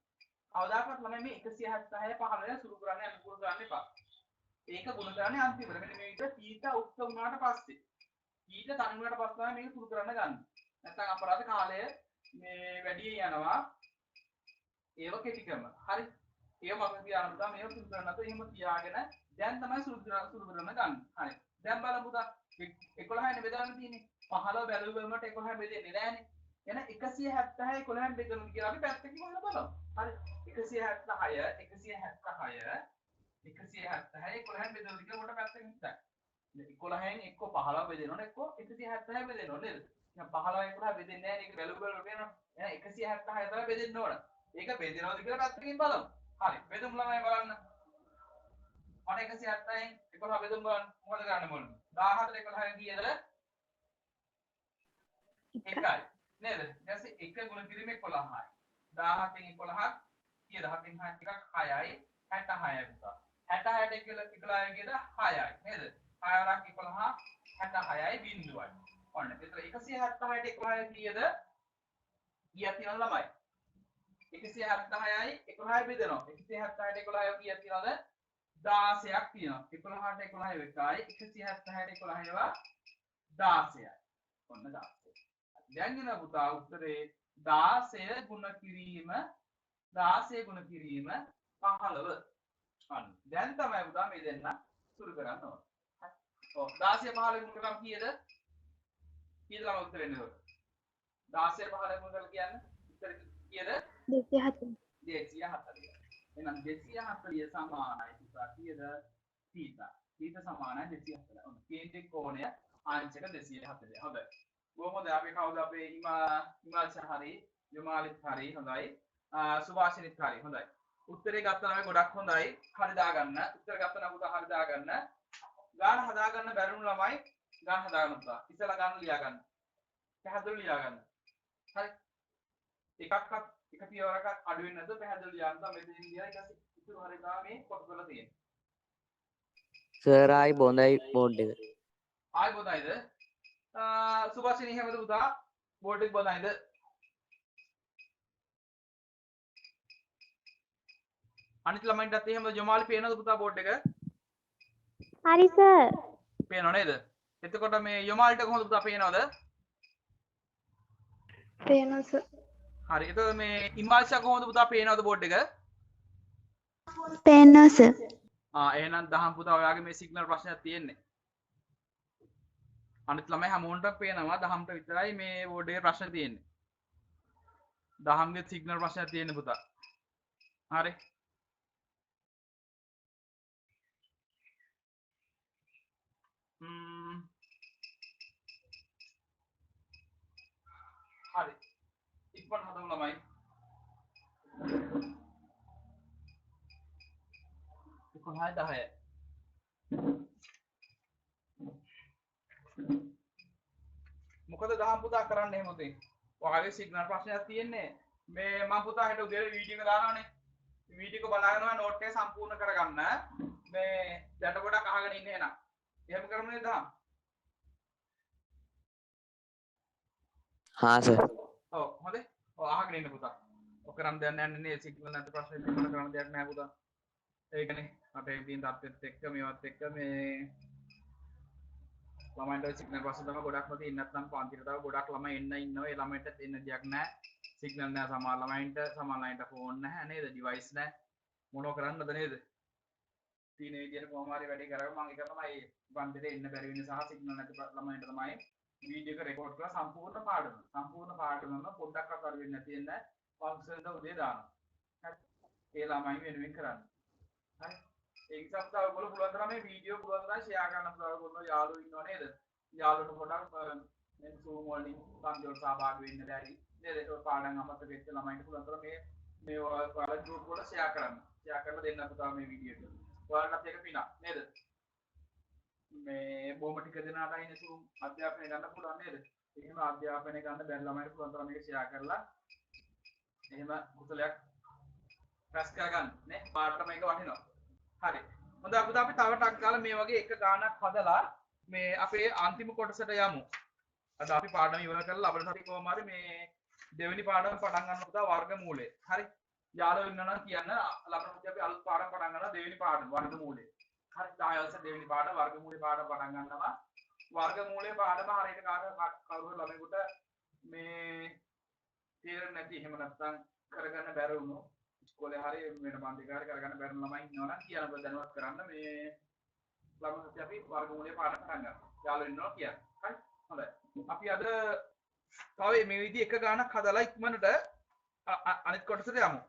කවදාකවත් ළමයි මේ 176 15 සුළු කරන්නේ අනුකූල කරන්න එපා. ඒක ගුණ කරන්නේ අන්තිමට. මෙන්න මේ විදිහට පීත උක්ත වුණාට පස්සේ. පීත තනි වුණාට පස්සේ තමයි මේක සුළු කරන්න ගන්න. නැත්නම් අපරාධ කාලය මේ වැඩි යනවා. ඒව කෙටි කරනවා. හරි. ඒව මම කියන්න පුතා මේව සුළු කරන්න නැත්නම් එහෙම තියාගෙන දැන් තමයි සුළු කරන්න ගන්න. හරි. දැන් බලමු පුතා 11 නේ බෙදන්න තියෙන්නේ. 15 බැලුවමට 11 බෙදෙන්නේ නැහනේ. එහෙනම් 176 11 බෙදමු කියලා අපි පැත්තකින් හොයලා බලමු. හරි. 176 11 බෙදලා කියලා මොකට පැත්තකින් හිටයි. 11න් එක්ක 15 බෙදෙනවනේ එක්ක 176 බෙදෙනව නේද? දැන් 15 11 බෙදෙන්නේ නැහැ නේ. ඒක බැලුවම වෙනවා. එහෙනම් 176 තමයි බෙදෙන්න ඕන. ඒක බෙදෙනවද කියලා පැත්තකින් බලමු. හරි. බෙදමු ළමයි බලන්න. මට 176න් 11 බෙදමු බලන්න. මොකද ගන්න ඕනේ? 14 11 කීයද? 1යි. නේද? ඊට පස්සේ 1 ගුණ කිරීම 11යි. 17න් 11ක් කීයද? 7න් 6 ටිකක් 6යි. 66යි පුතා. 66ට කියලා 11 කීයද? 6යි. නේද? 6 වරක් 11 66යි බිංදුවයි. ඔන්න. ඒතර 176ට 11 කීයද? කීයක් තියෙනවද ළමයි? 176යි 11යි බෙදෙනවා. 176ට 11 කීයක් තියෙනවද? 16ක් තියෙනවා. 11ට 11 එකයි 176ට 11 ඒවා 16යි. ඔන්න 16. දැන් එන පුතා උත්තරේ 16 ගුණ කිරීම 15. අන්න. දැන් තමයි පුතා මේ දෙන්න සුළු කරන්න ඕන. ඔව් 16 15 ගුණ කරාම කීයද? කීයද ළම උත්තර එන්නේ ඔය? 16 15 ගුණ කරලා කියන්නේ උත්තර කීයද? 240. 240. එහෙනම් 240 සමානයි පුතා කීයද? θ. θ සමානයි 240. ඔන්න කේන්ද්‍රික කෝණය ආංශක 240. හොඳයි. කොහොමද අපි කවුද අපේ ඉමාල්ෂ හරි යමාලිත් හරි හොඳයි. සුභාෂිනිත් හරි හොඳයි. උත්තරේ ගත්තා නම් ගොඩක් හොඳයි. හරි දාගන්න. උත්තර ගත්තා නම් පුතා හරි දාගන්න. ගාන හදා ගන්න බැරිුණු ළමයි ගාන හදා ගන්න පුතා. ඉස්සලා ගාන ලියා ගන්න. පැහැදිලිව ලියා ගන්න. හරි. එකක්වත් එක පියවරක් අඩු වෙන්නේ නැතුව පැහැදිලිව ලියා ගන්න. මෙතනින් ලියලා ඊට පස්සේ ඉතුරු හරිය තමයි මේ කොටස් වල තියෙන්නේ. සර් ආයි බොඳයි බෝඩ් එක. ආයි බොඳයිද? සුභාෂිනී හැමද පුතා? බෝඩ් එක බොඳයිද? අනිත් ළමයින්ටත් එහෙමද ජමාලි පේනවද පුතා බෝඩ් එක? හරි සර්. පේනව නේද? එතකොට මේ යමාලිට කොහොමද පුතා පේනවද? පේනවා සර්. හරි. එතකොට මේ ඉමාල්ෂා කොහොමද පුතා පේනවද බෝඩ් එක? පේනවා සර්. එහෙනම් දහම් පුතා ඔයාගේ මේ සිග්නල් ප්‍රශ්නයක් තියෙන්නේ. අනිත් ළමයි හැමෝටම පේනවා දහම්ට විතරයි මේ බෝඩ් එකේ ප්‍රශ්න තියෙන්නේ. දහම්ගේ සිග්නල් ප්‍රශ්නයක් තියෙන්නේ පුතා. හරි. හරි. ඉක්මන් හදමු ළමයි. කොහොමද 10? මොකද දහම් පුතා කරන්න එහෙම උදේ. ඔයාගේ සිග්නල් ප්‍රශ්නයක් තියෙන්නේ. මේ මම පුතා හෙට උදේ වීඩියෝ එක දානවානේ. වීඩියෝ එක බලාගෙනවා නෝට් එක සම්පූර්ණ කරගන්න. මේ දැට ගොඩක් අහගෙන ඉන්න එහෙනම්. එහෙම කරමු නේද දහම්? හා සර්. ඔව් හොඳේ. ඔව් අහගෙන ඉන්න පුතා. ඔක කරන් දෙයක් නැහැ නේ සිග්නල් නැති ප්‍රශ්නේ ඉක්මනට කරන්න දෙයක් නැහැ පුතා. ඒකනේ අපේ තියෙන තත්ත්වෙත් එක්ක මේවත් එක්ක මේ ළමයින්ට සිග්නල් ප්‍රශ්න තමයි ගොඩක්ම තියෙන්නේ. නැත්නම් පන්තිට තව ගොඩක් ළමයි එන්න ඉන්නවා. ඒ ළමයින්ට දෙන්න දෙයක් නැහැ. සිග්නල් නැහැ සමහර ළමයින්ට ෆෝන් නැහැ නේද? ඩිවයිස් නැහැ. මොනව කරන්නද නේද? තියෙන විදියට කොහොම හරි වැඩේ කරගමු. මම ඒක තමයි පන්තිට එන්න බැරි වෙන සහ සිග්නල් නැති ළමයින්ට තමයි වීඩියෝ එක රෙකෝඩ් කරලා සම්පූර්ණ පාඩම පොඩ්ඩක්වත් අර වෙන්නේ නැති වෙන ෆන්ක්ෂන් එක උදේ දානවා. හරි. ඒ ළමයි වෙනුවෙන් කරන්න. හරි. ඒ නිසා පුතා ඔයගොල්ලෝ පුළුවන් තරම් මේ වීඩියෝ පුළුවන් තරම් ෂෙයා කරන්න පුතා. ඔයගොල්ලෝ යාළුවෝ ඉන්නව නේද? යාළුවන්ට පොඩක් මේ Zoom වලින් සම්ජෝඩ සහභාගී වෙන්න බැරි. නේද? ඒක පාඩම් අමතක වෙච්ච ළමයින්ට පුළුවන් තරම් මේ ඔයාලා ගෲප් වල ෂෙයා කරන්න. ෂෙයා කරලා දෙන්න පුතා මේ වීඩියෝ එක. ඔයාලටත් ඒක පිනක් නේද? මේ බොහොම ටික දෙනාට ඉන්නේ Zoom අධ්‍යාපනය ගන්න පුළුවන් නේද? එහෙම අධ්‍යාපනය ගන්න බැරි ළමයින්ට පුළුවන් තරම් මේක ෂෙයා කරලා එහෙම කුසලයක් රැස් කරගන්න නේ. පාඩට මේක වටිනවා. හරි. හොඳයි පුතා අපි තව ටක් ගාලා මේ වගේ එක ගානක් හදලා මේ අපේ අන්තිම කොටසට යමු. අද අපි පාඩම ඉවර කරලා අපිට හරි කොහොම හරි මේ දෙවෙනි පාඩම පටන් ගන්න පුතා වර්ගමූලය. හරි. යාළුවෝ ඉන්නවා නම් කියන්න ළමයි අපි අලුත් පාඩම් පටන් ගන්නවා දෙවෙනි පාඩම වර්ගමූලය. හරි 10 වසර දෙවෙනි පාඩම වර්ගමූලේ පාඩම පටන් ගන්නවා. වර්ගමූලයේ පාඩම හරියට කවුරු ළමයෙකුට මේ තේරෙන්නේ නැති එහෙම නැත්නම් කරගන්න බැරි වුණොත් ඉස්කෝලේ හරි වෙන පන්තිකාරය කරගන්න බැරි ළමයි ඉන්නවා නම් කියන්න බෑ දැනුවත් කරන්න මේ ළමයින්ට අපි වර්ගමූලයේ පාඩම් පටන් ගන්නවා. යාළුවෝ ඉන්නවා කියන්න. හරි හොඳයි. අපි අද තව මේ විදිහ එක ගානක් හදලා ඉක්මනට අනිත් කොටසට යමු.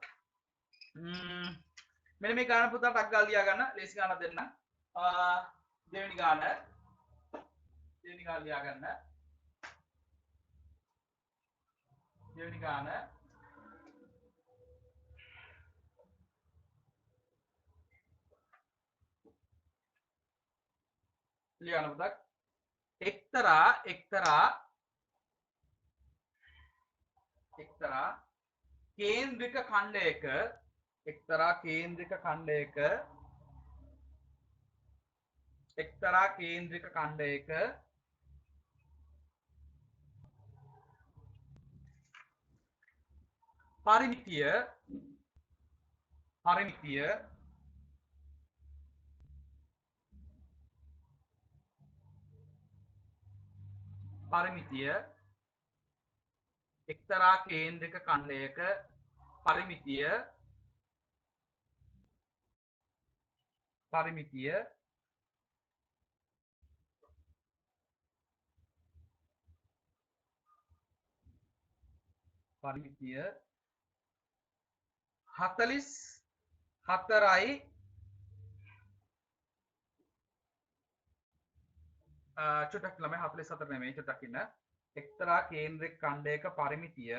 මෙන්න මේ ගාන පුතා ටක් ගාලා ලියා ගන්න. ලේසි ගානක් දෙන්න. දෙවෙනි ගාන ලියා ගන්න. දෙවෙනි ගාන ලියන්න පුතා. එක්තරා කේන්ද්‍රික ඛණ්ඩයක පරිමිතිය එක්තරා කේන්ද්‍රක ඛණ්ඩයක පරිමිතිය පරිමිතිය 44යි චුට්ටක් ළමයි 44 නෙමෙයි චුට්ටක් ඉන්න එක්තරා කේන්ද්‍රක ඛණ්ඩයක පරිමිතිය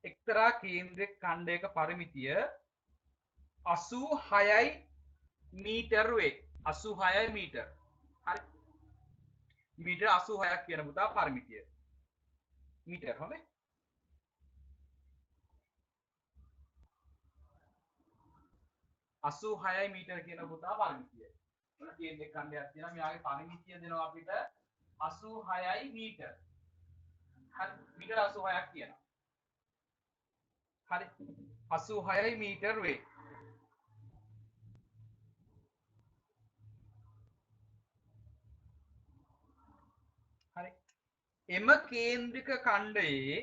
එක්තරා කේන්ද්‍රක ඛණ්ඩයක පරිමිතිය 86යි මීටර් වේ 86යි මීටර් හරි මීටර් 86ක් කියන පුතා පරිමිතිය මීටර් හොඳයි 86යි මීටර් කියන පුතා පරිමිතිය මොන කේන්ද්‍රක ඛණ්ඩයක් තියෙනවා මෙයාගේ පරිමිතිය දෙනවා අපිට 86යි මීටර් හරි මීටර් 86ක් කියනවා හරි 86යි මීටර් වේ හරි එම කේන්ද්‍රික ඛණ්ඩයේ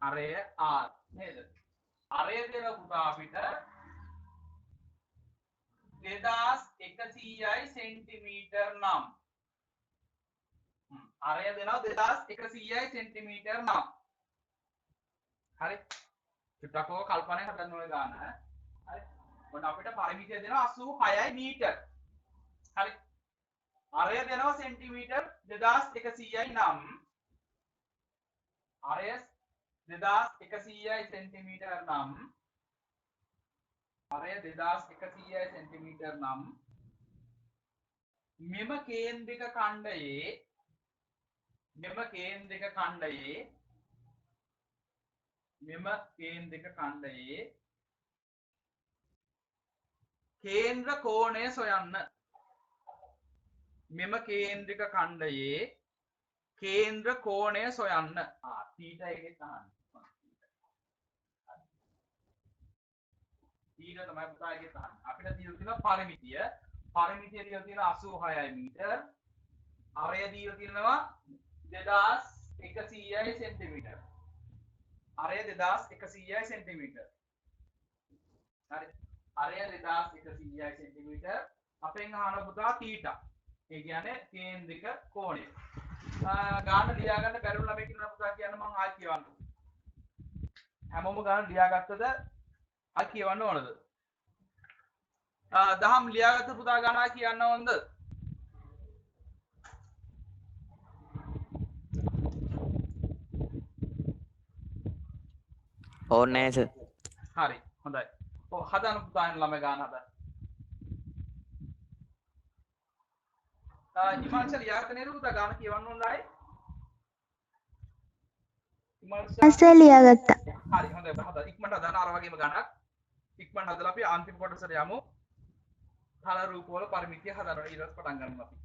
අරය R නේද? අරය දෙන පුතා අපිට 2100යි සෙන්ටිමීටර් නම්. අරය දෙනවා 2100යි සෙන්ටිමීටර් නම්. හරි. චුට්ටක් ඔය කල්පනාවෙන් හදන්න ඕනේ ගන්න. හරි. මොන අපිට පරිමිතිය දෙනවා 86යි මීටර්. හරි. අරය දෙනවා සෙන්ටිමීටර් 2100යි නම්. අරය 2100යි සෙන්ටිමීටර් නම් අරය 2100යි සෙන්ටිමීටර් නම් මෙම කේන්ද්‍රික ඛණ්ඩයේ කේන්ද්‍ර කෝණය සොයන්න කේන්ද්‍ර කෝණය සොයන්න θ එකේ තහන්න ඊට තමයි පුතා එකේ තහන්න අපිට දීලා තියෙන පරිමිතිය දීලා තියෙන 86යි මීටර් අරය දීලා තියෙනවා 2100යි සෙන්ටිමීටර්. අරය 2100යි සෙන්ටිමීටර්. හරි. අරය 2100යි සෙන්ටිමීටර්. අපෙන් අහන පුතා තීටා. ඒ කියන්නේ කේන්ද්‍රික කෝණය. ගාන ලියා ගන්න බැරුව ළමයි කියන පුතා කියන්න මම ආයි කියවන්න. හැමෝම ගාන ලියාගත්තද? ආයි කියවන්න ඕනද? දහම් ලියාගත්ත පුතා ගාන ආයි කියන්න ඕනද? ඕනේ නැහැ සර්. හරි හොඳයි. ඔව් හදන්න පුතා එන්න ළමයි ගාන හදන්න. ඉමාංශ ලියාගත්ත නේද පුතා ගාන කියවන්න ඕනද ආයි? ඉමාංශ අසල් ලියාගත්තා. හරි හොඳයි හදන්න. ඉක්මනට හදන්න අර වගේම ගානක්. ඉක්මනට හදලා අපි අන්තිම කොටසට යමු. තල රූප වල පරිමිතිය හදන්න ඊට පස්සේ පටන් ගන්නවා අපි.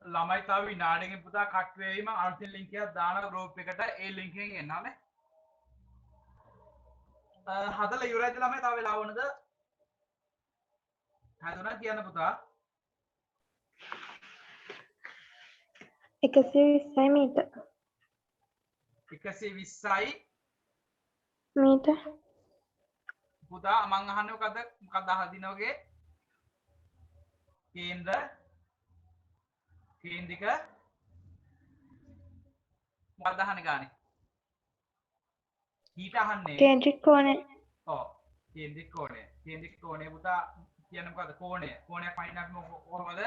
ළමයි තව විනාඩියකින් පුතා කට් වෙයි මම අන්තිම ලින්ක් එකක් දානවා ගෲප් එකට ඒ ලින්ක් එකෙන් එන්නනේ හදලා ඉවරයිද ළමයි තව වෙලාව වුණද හදුනා කියන්න පුතා 120 මීටර් 120යි මීටර් පුතා මං අහන්නේ මොකද්ද අහදින වගේ කේන්ද්‍රික මොකක්ද අහන්නේ ගානේ ඊට අහන්නේ කේන්ද්‍රික කෝණය ඔව් කේන්ද්‍රික කෝණය පුතා කියන්නේ මොකද්ද කෝණයක් වයින් අපි කොහොමද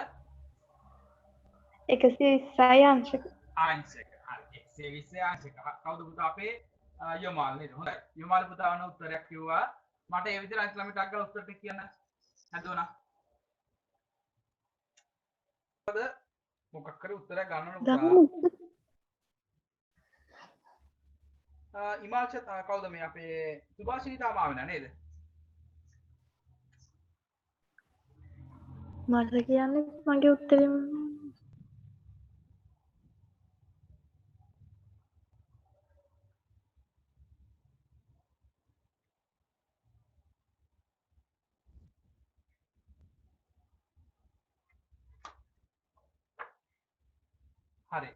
120යි අංශක ආංශක හරි 120 ආංශක කවුද පුතා අපේ යමාල් නේද හොඳයි යමාල් පුතා වන උත්තරයක් කිව්වා මට ඒ විදිහට අනිත් ළමයට අග්ගල උත්තර ටික කියන්න හදුණා මොකක් කරේ උත්තරයක් ගන්න ඕන පුතා ඉමාල්ෂත් කවුද මේ අපේ සුභාෂිනී තාම ආවේ නෑ නේද මට කියන්නේ මගේ උත්තරේ හරි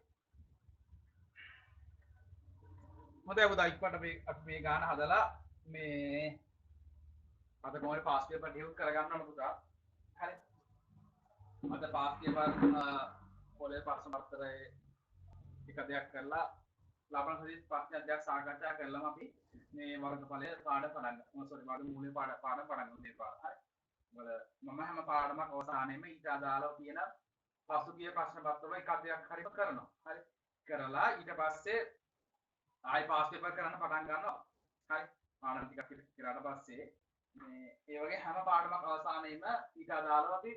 හොඳයි පුතා ඉක්මනට අපි මේ ගාන හදලා මේ අද කොහොමද පාස් පේපර් ඩියුට් කරගන්න ඕන පුතා හරි අද පාස් පේපර් පොලේ ප්‍රශ්න පත්‍රයේ එක දෙයක් කරලා ලබන සතියේ ප්‍රශ්න දෙයක් සාකච්ඡා කරලාම අපි මේ වර්ගඵලය පාඩම් පටන් ගන්නවා සෝරි මූලික පාඩම් පටන් ගන්න දෙපා හරි මොකද මම හැම පාඩමක් අවසානයේම ඊට අදාළව තියෙන පසුගිය ප්‍රශ්න පත්‍රවල එක දෙයක් හරි කරනවා හරි කරලා ඊට පස්සේ ආයි පාස් පේපර් කරන්න පටන් ගන්නවා හරි පාඩම් ටිකක් ඉවර කරලා පස්සේ මේ ඒ වගේ හැම පාඩමක් අවසානයේම ඊට අදාළව අපි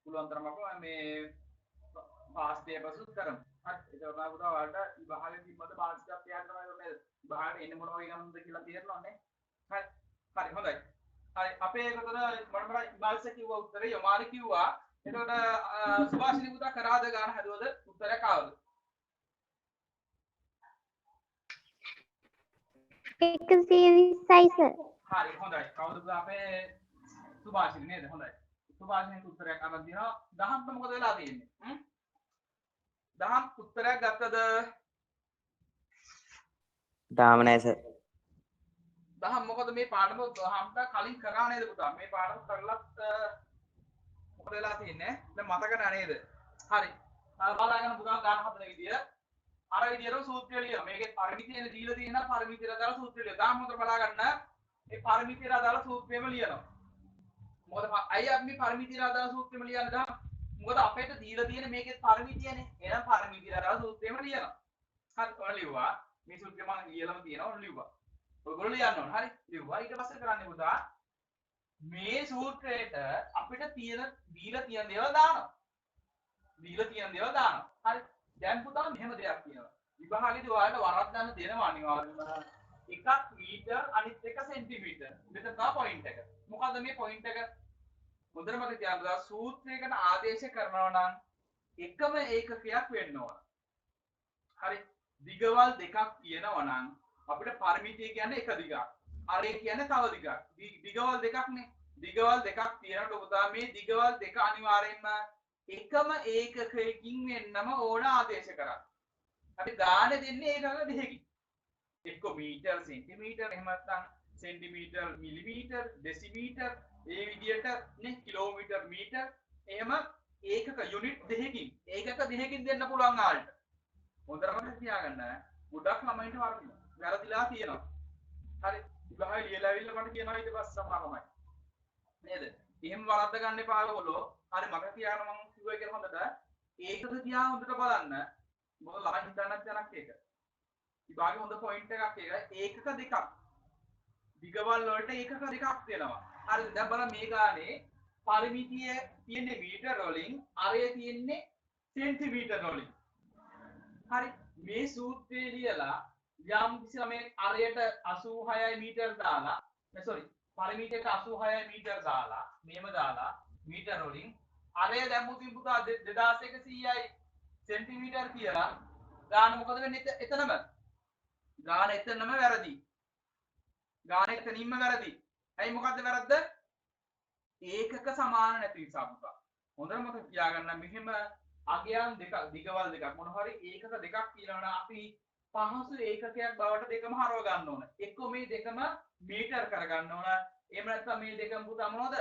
පුළුවන් තරම මේ පාස් පේපර්ස් කරමු හරි ඒක තමයි පුතා ඔයාලට විභාගෙ තිබ්බද මානසිකත්වයක් තමයි මේ විභාගෙට එන්නේ මොනවා වෙනවද කියලා තේරෙනවා නේ හරි හරි හොඳයි හරි අපේ ඒකට මම ඉමාල්ස කිව්වා උත්තරේ යමාලි කිව්වා එතකොට සුභාෂිනී පුතා කරාද ගාන හදුවද උත්තරයක් ආවද 120යි සර්. හරි හොඳයි කවුද පුතා අපේ සුභාෂිනී නේද හොඳයි සුභාෂිනී උත්තරයක් අරන් දිනවා 10ට මොකද වෙලා තියෙන්නේ 10 උත්තරයක් ගත්තද තාම නෑ සර් 10 මොකද මේ පාඩම 10ට කලින් කරා නේද පුතා මේ පාඩම කරලත් මොකද වෙලා තියෙන්නේ දැන් මතක නෑ නේද හරි බලාගෙන පුතා ගන්න හදන විදිය අර විදියට සූත්‍රය ලියන මේකේ පරිමිතිය දීලා තියෙනවා පරිමිතියට අදාළ සූත්‍රය ලියන දාම හොතර බලා ගන්න මේ පරිමිතියට අදාළ සූත්‍රයම ලියනවා මොකද අය අපි පරිමිතියට අදාළ සූත්‍රෙම ලියන්න දාම මොකද අපිට දීලා තියෙන මේකේ පරිමිතියනේ එහෙනම් පරිමිතියට අදාළ සූත්‍රෙම ලියනවා හරි ඔන්න ලිව්වා මේ සූත්‍රය මම ලියලාම තියෙනවා ඔන්න ලිව්වා ඔයගොල්ලෝ ලියන්න ඕන හරි ලිව්වා ඊට පස්සේ කරන්නේ පුතා මේ සූත්‍රයට අපිට දීලා තියෙන දේවල් දානවා හරි දැන් පුතා මෙහෙම දෙයක් කියනවා විභාගෙදී ඔයාලට වරද්දන්න දෙනවා අනිවාර්යයෙන්ම එකක් මීටර් අනිත් එක සෙන්ටිමීටර් මෙතන තමයි පොයින්ට් එක මොකද්ද මේ පොයින්ට් එක හොඳට මතක තියාගන්න සූත්‍රයකට ආදේශ කරනවා නම් එකම ඒකකයක් වෙන්න ඕන හරි දිගවල් දෙකක් තියෙනවා නම් අපිට පරිමිතිය කියන්නේ එක දිගක් අරේ කියන්නේ තව දිගක් දිගවල් දෙකක්නේ දිගවල් දෙකක් තියෙනකොට පුතා මේ දිගවල් දෙක අනිවාර්යයෙන්ම එකම ඒකකයකින් වෙන්නම ඕන ආදේශ කරා. අපි ගාන දෙන්නේ ඒකක දෙකකින්. එක්ක මීටර් සෙන්ටිමීටර් එහෙම නැත්නම් සෙන්ටිමීටර් මිලිමීටර් ඩෙසිමීටර් ඒ විදියට නේ කිලෝමීටර් මීටර් එහෙම ඒකක යුනිට් දෙකකින් ඒකක දෙකකින් දෙන්න පුළුවන් ආල්ට. හොඳට මතක තියාගන්න. ගොඩක් ළමයින්ට වැරදිලා තියෙනවා. හරි. විභාගය ලියලා ඇවිල්ලා මට කියනවා ඊට පස්සේ සමානමයි. නේද? එහෙම වරද්ද ගන්න එපා ඔයගොල්ලෝ. හරි මම කියනවා මම කිව්වා කියලා හොඳට ඒකද තියා හොඳට බලන්න මොකද ළමයි හිතන්නත් යනක් ඒක විභාගේ හොඳ පොයින්ට් එකක් ඒක ඒකක දෙකක් දිගවල් වලට ඒකක දෙකක් දෙනවා හරි දැන් බලන්න මේ ගානේ පරිමිතිය තියෙන්නේ මීටර වලින් අරය තියෙන්නේ සෙන්ටිමීටර වලින් හරි මේ සූත්‍රය ලියලා යම් කිසි ළමෙක් අරයට 86 මීටර දාලා පරිමිතියට 86 මීටර දාලා මෙහෙම දාලා මීටර වලින් අරය දැම්මුතින් පුතා 2100යි සෙන්ටිමීටර් කියලා ගාන මොකද වෙන්නේ එතනම ගාන එතනම වැරදි ගාන එතනින්ම වැරදි ඇයි මොකද්ද වැරද්ද ඒකක සමාන නැති නිසා පුතා හොඳට මතක තියාගන්න මෙහෙම අගයන් දෙකක් දිගවල් දෙකක් මොන හරි ඒකක දෙකක් කියලා නම් අපි පහසු ඒකකයක් බවට දෙකම හරව ගන්න ඕන එක්ක මේ දෙකම මීටර් කරගන්න ඕන එහෙම නැත්නම් මේ දෙකම පුතා මොනවද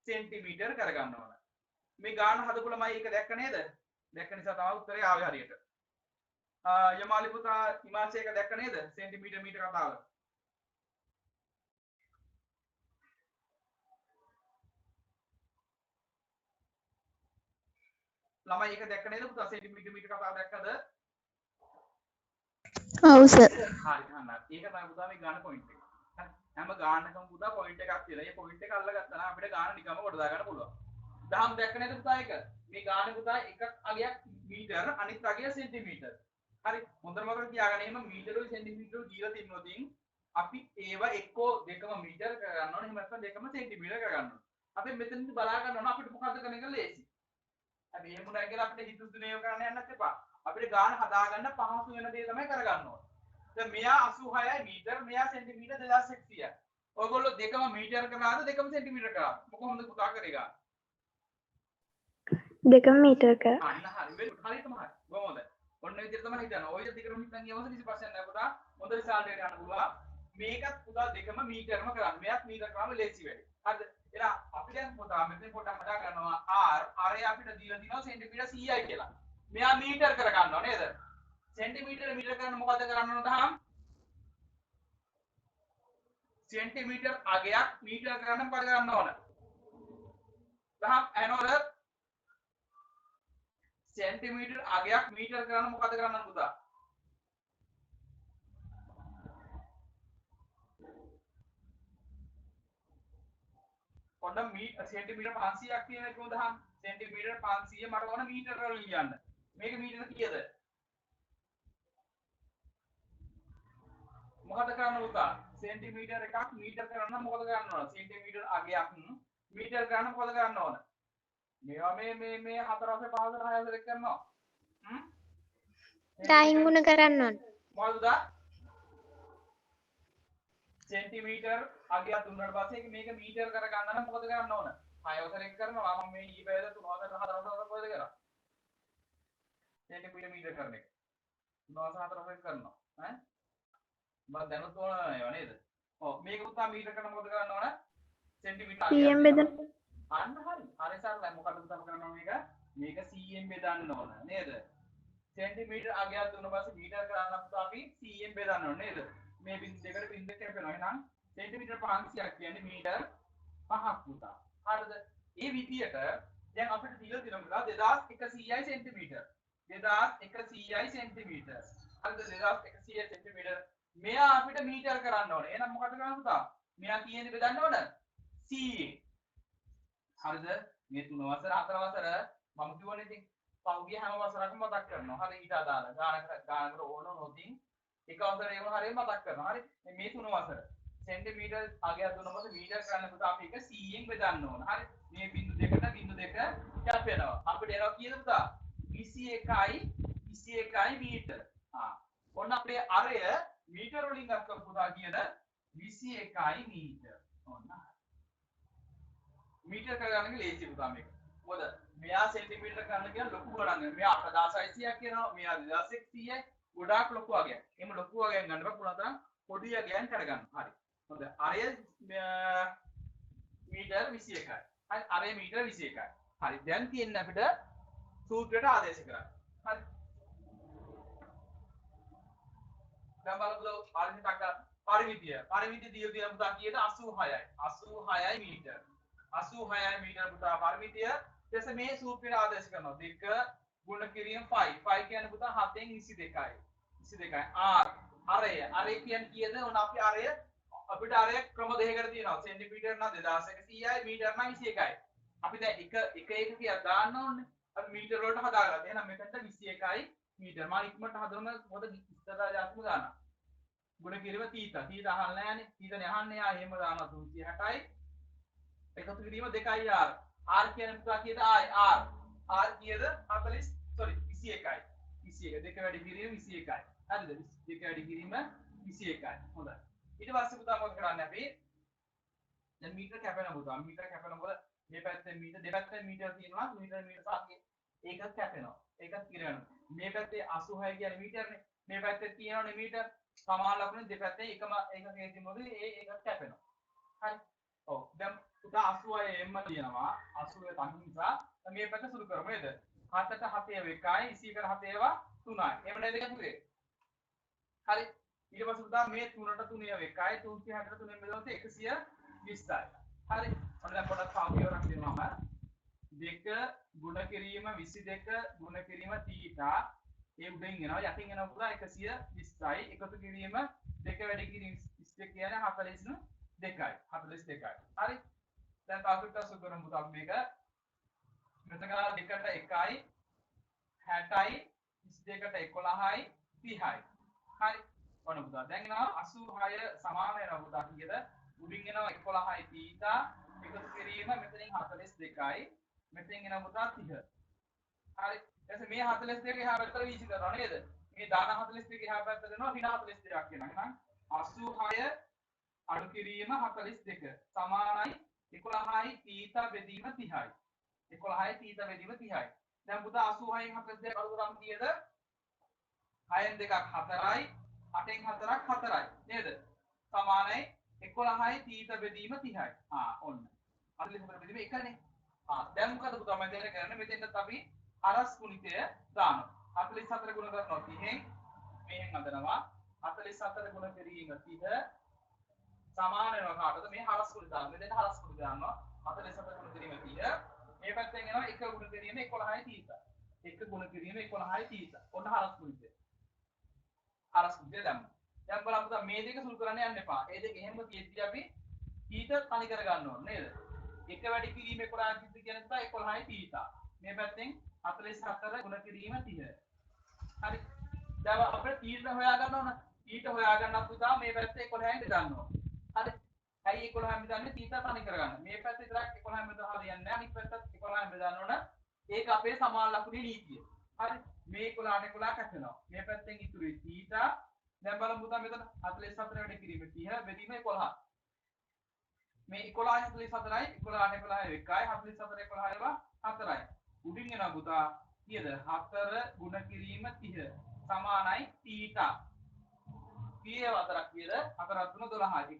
සෙන්ටිමීටර් කරගන්න ඕන මේ ගාන හදපු ළමයි ඒක දැක්ක නේද දැක්ක නිසා තමයි උත්තරේ ආවේ හරියට යමාලි පුතා හිමාංශයක දැක්ක නේද සෙන්ටිමීටර් මීටර කතාව ළමයි ඒක දැක්ක නේද පුතා සෙන්ටිමීටර් මීටර කතාව දැක්කද ඔව් සර්. හරි අන්න ඒක තමයි පුතා මේ ගාන පොයින්ට් එක හැම ගානකම පුතා පොයින්ට් එකක් තියෙනවා මේ පොයින්ට් එක අල්ලගත්තා නම් අපිට ගාන නිකම්ම කොට දා ගන්න පුළුවන් දහම් දැක්ක නේද පුතා ඒක මේ ගාන පුතා එකක් අගයක් මීටර අනිත් අගය සෙන්ටිමීටර් හරි හොඳට මතක තියාගන්න එහෙම මීටරුයි සෙන්ටිමීටරුයි දීලා තින්නොතින් අපි ඒවා එක්කෝ දෙකම මීටර කරගන්න ඕනේ එහෙම නැත්නම් දෙකම සෙන්ටිමීටර කරගන්න ඕනේ අපි මෙතනදි බලා ගන්න ඕන අපිට මොකද්ද කරන්න කියලා ලේසි අපි එහෙම උනා කියලා අපිට හිතුසුනේ කරන්න යන්නත් එපා අපිට ගාන හදාගන්න පහසු වෙන දේ තමයි කරගන්න ඕනේ දැන් මෙයා 86යි මීටර මෙයා සෙන්ටිමීටර 2100යි ඔයගොල්ලෝ දෙකම මීටර කරාද දෙකම සෙන්ටිමීටර කරාද මොකක්ද පුතා කරේ ගාන දෙකම මීටර් කර අන්න හරි හරි තමයි කොහොමද ඔන්න විදිහට තමයි හිතන්නේ ඔය විදිහට කරමු හිතන් ගියම කිසි ප්‍රශ්නයක් නැහැ පුතා හොඳ රිසල්ට් එකට යන්න පුළුවන් මේකත් පුතා දෙකම මීටරම කරන්න මෙයාත් මීටර කරාම ලේසි වැඩි හරිද එහෙනම් අපි දැන් පුතා මෙතන පොඩ්ඩක් හදා ගන්නවා r r අපිට දීලා තිනවා සෙන්ටිමීටර 100යි කියලා මෙයා මීටර කර ගන්නවා නේද සෙන්ටිමීටර මීටර කරන්න මොකද කරන්න ඕනද හම් සෙන්ටිමීටර අගයක් මීටර කරන්න මොකද කරන්න ඕන දහම් ඇනෝද सेंटीमीटर आगे मीटर करना मुकाद करना पुता ඔන්න සෙන්ටිමීටර් 500ක් තියෙන එක උදාහරණ සෙන්ටිමීටර් 500 මට ඕන මීටර වලින් ලියන්න මේක මීටර කීයද මොකද කරන්න පුතා සෙන්ටිමීටර් එකක් මීටර කරන්න මොකද කරන්න ඕන සෙන්ටිමීටර් අගයක් මීටර කරන්න මොකද කරන්න ඕන මේවා මේ 4 වශයෙන් 5 වශයෙන් 6 වශයෙන් කරනවා 10 ගුණ කරන්න ඕන මොකද सेंटीमीटर आगे तुन्नड़ पासे कि මේක මීටර කර ගන්න නම් මොකද කරන්න ඕන 6 වසර එක කරනවා මම මේ ඊ පැයද 3 වසර 4 වසර මොකද කරා සෙන්ටිමීටර මීටර කරන එක 3 වසර 4 වසර කරනවා ඈ මම දැනුත් ඕන ඒවා නේද ඔව් මේක උත්තා මීටර කරන මොකද කරන්න ඕන සෙන්ටිමීටර cm බෙදන්න අන්න හරි සරලයි මොකද උත්තා කරනවා මේක cm බෙදන්න ඕන නේද सेंटीमीटर आगे दोनों पास मीटर कराना तो අපි cm බෙදන්න ඕන නේද මේ බින්දු දෙකට බින්දු දෙක වෙනවා එහෙනම් සෙන්ටිමීටර 500ක් කියන්නේ මීටර් 5ක් පුතා හරිද ඒ විදියට දැන් අපිට දීලා තියෙනවා 2100යි සෙන්ටිමීටර 2100යි සෙන්ටිමීටර හරිද 2100යි සෙන්ටිමීටර මෙයා අපිට මීටර් කරන්න ඕනේ එහෙනම් මොකද කරන්න පුතා මෙයා කීයේද බෙදන්න ඕන 100 හරිද මේ 3 වසර 4 වසර මම කියවනේ ඉතින් පහුගිය හැම වසරකම මතක් කරනවා. හරි ඊට අදාළ ගානකට ඕන නොතින් එක වසරේම හරිය මතක් කරනවා. හරි මේ 3 වසර සෙන්ටිමීටර් අගයක් දුන්නොත් මීටර් කරන්න පුතා අපි එක 100ෙන් බෙදන්න ඕන. හරි මේ බින්දු දෙකට බින්දු දෙක කැපෙනවා. අපිට එනවා කීයද පුතා 21යි මීටර්. ඔන්න අපේ අරය මීටර වලින් ගත්ත පුතා කීයද 21යි මීටර්. ඔන්න මීටර් කරගන්න ලේසි පුතා මේක. මොකද මෙයා සෙන්ටිමීටර කරන්න කියන ලොකු ගණන් මෙයා 8600ක් කියනවා මෙයා 2100යි ගොඩාක් ලොකු අගයක් එහෙම ලොකු අගයක් ගන්න බෑ පුළුවන් තරම් පොඩි අගයන් කරගන්න හරි හොඳ අරය මීටර 21යි හරි අරය මීටර 21යි හරි දැන් තියෙන්නේ අපිට සූත්‍රයට ආදේශ කරන්න හරි දැන් බලමු පරිමිතිය දීලා තියෙන පුතා කීයද 86යි මීටර 86යි මීටර පුතා පරිමිතිය ඊට මේ සූත්‍රයට ආදේශ කරනවා දෙක ගුණ කිරීම 5 කියන්නේ පුතා 7න් 22යි r අරය කියන්නේ කීයද ඕන අපි අරය අපිට අරය ක්‍රම දෙකකට තියෙනවා සෙන්ටිමීටර නම් 2100යි මීටර නම් 21යි අපි දැන් එක කියලා දාන්න ඕනේ අපි මීටර වලට හදාගත්තා එහෙනම් මෙතනට 21යි මීටර මම ඉක්මනට හදනවා මොකද ඉස්සරහා જાස්ම දාන්න ගුණ කිරීම තීතා අහන්න නැහැනේ තීතනේ අහන්නේ ආ එහෙම දානවා 360යි එකතු කිරීම 2r r කියන පුතා කීයද r කීයද 40 sorry 21යි 21 දෙක වැඩි කිරීම 21යි හරිද දෙක වැඩි කිරීම 21යි හොඳයි ඊට පස්සේ පුතා මොකද කරන්නේ අපි දැන් මීටර කැපෙන පුතා මීටර කැපෙනකොට මේ පැත්තෙන් මීටර දෙපැත්තෙන් මීටර තියෙනවා මීටර සංඛ්‍ය ඒකත් කැපෙනවා ඒකත් ඉරනවා මේ පැත්තේ 86 කියන්නේ මීටරනේ මේ පැත්තේ තියෙනවනේ මීටර සමාන ලකුණු දෙපැත්තේ එකම එකකේ තියෙනොත් ඒකත් කැපෙනවා හරි ඔව් දැන් පුතා 86 එම්ම තියෙනවා 80 තනි නිසා මේ පැත්ත සුළු කරමු නේද 7ට 7 එකයි 21ට 7 3යි එහෙම නේද කතුවේ හරි ඊට පස්සේ පුතා මේ 3ට 3 එකයි 360ට 3 බෙදුවොත් 120යි හරි ඔන්න දැන් පොඩක් පාවිච්චි කරනවා මම 2 ගුණ කිරීම 22 ගුණ කිරීම θ ඒ උඩින් එනවා යටින් එනවා පුතා 120යි එකතු කිරීම 2 වැඩි කිරීම 22 කියන්නේ 42යි 42යි හරි දැන් තාපිට සුළු කරමු පුතා මේක මෙතන 2ට 1යි 60යි 22ට 11යි 30යි හරි ඔන්න පුතා දැන් එනවා 86 සමාන වෙනවා පුතා කීයද උඩින් එනවා 11යි θ එකතු කිරීම මෙතනින් 42යි මෙතෙන් එනවා පුතා 30 හරි එතකොට මේ 42 එහා පැත්තට වීසි කරනවා නේද මේ දාන 42 එහා පැත්තට දෙනවා ඍණ 42ක් වෙනවා එහෙනම් 86 අඩු කිරීම 42 සමානයි 11යි θ බෙදීම 30යි 11යි θ බෙදීම 30යි දැන් පුතා 86න් 42 අඩු කරාම කීයද 6න් 2ක් 4යි 8න් 4ක් 4යි නේද සමානයි 11යි θ බෙදීම 30යි ඔන්න 44 බෙදීම එකනේ දැන් මොකද පුතා මම දැන් කරන්නේ මෙතෙන්ට අපි අරස් ගුණිතය දානවා 44 ගුණ කරනවා 30න් මෙහෙන් හදනවා 44 ගුණ කිරීම 30 සමාන වෙනවා කාටද මේ හරස් ගුණ දාන්න මෙතෙන් හරස් ගුණ දානවා 44 ගුණ කිරීම 30 මේ පැත්තෙන් එනවා 1 ගුණ කිරීම 11යි θ 1 ගුණ කිරීම 11යි θ ඔන්න හරස් ගුණිතය හරස් ගුණිතය දැන් බලන්න පුතා මේ දෙක සුළු කරන්න යන්න එපා ඒ දෙක එහෙම තියෙද්දි අපි θ තනි කර ගන්න ඕනේ නේද එක වැඩි කිරීම 11 θ කියන එක 11යි θ මේ පැත්තෙන් 44 ගුණ කිරීම 30 හරි දැන් අපිට θ හොයා ගන්න ඕන θ හොයා ගන්න පුතා මේ පැත්තේ 11න් බෙදන්න ඕන හරි ඇයි 11න් බෙදන්නේ θ තනි කරගන්න මේ පැත්තේ විතරක් 11න් බෙදලා හරියන්නේ නැහැ අනිත් පැත්තත් 11න් බෙදන්න ඕන ඒක අපේ සමාන ලකුණේ නීතිය හරි මේ 11ට 11 කැපෙනවා මේ පැත්තෙන් ඉතුරු θ දැන් බලමු පුතා මෙතන 44 වැඩි කිරීම 30 බෙදීම 11 මේ 11 44යි 11 11 එකයි 44 11 4යි උඩින් එනවා පුතා කීයද 4 ගුණ කිරීම 30 සමානයි θ කීයව අතරක් කීයද 4 3 12යි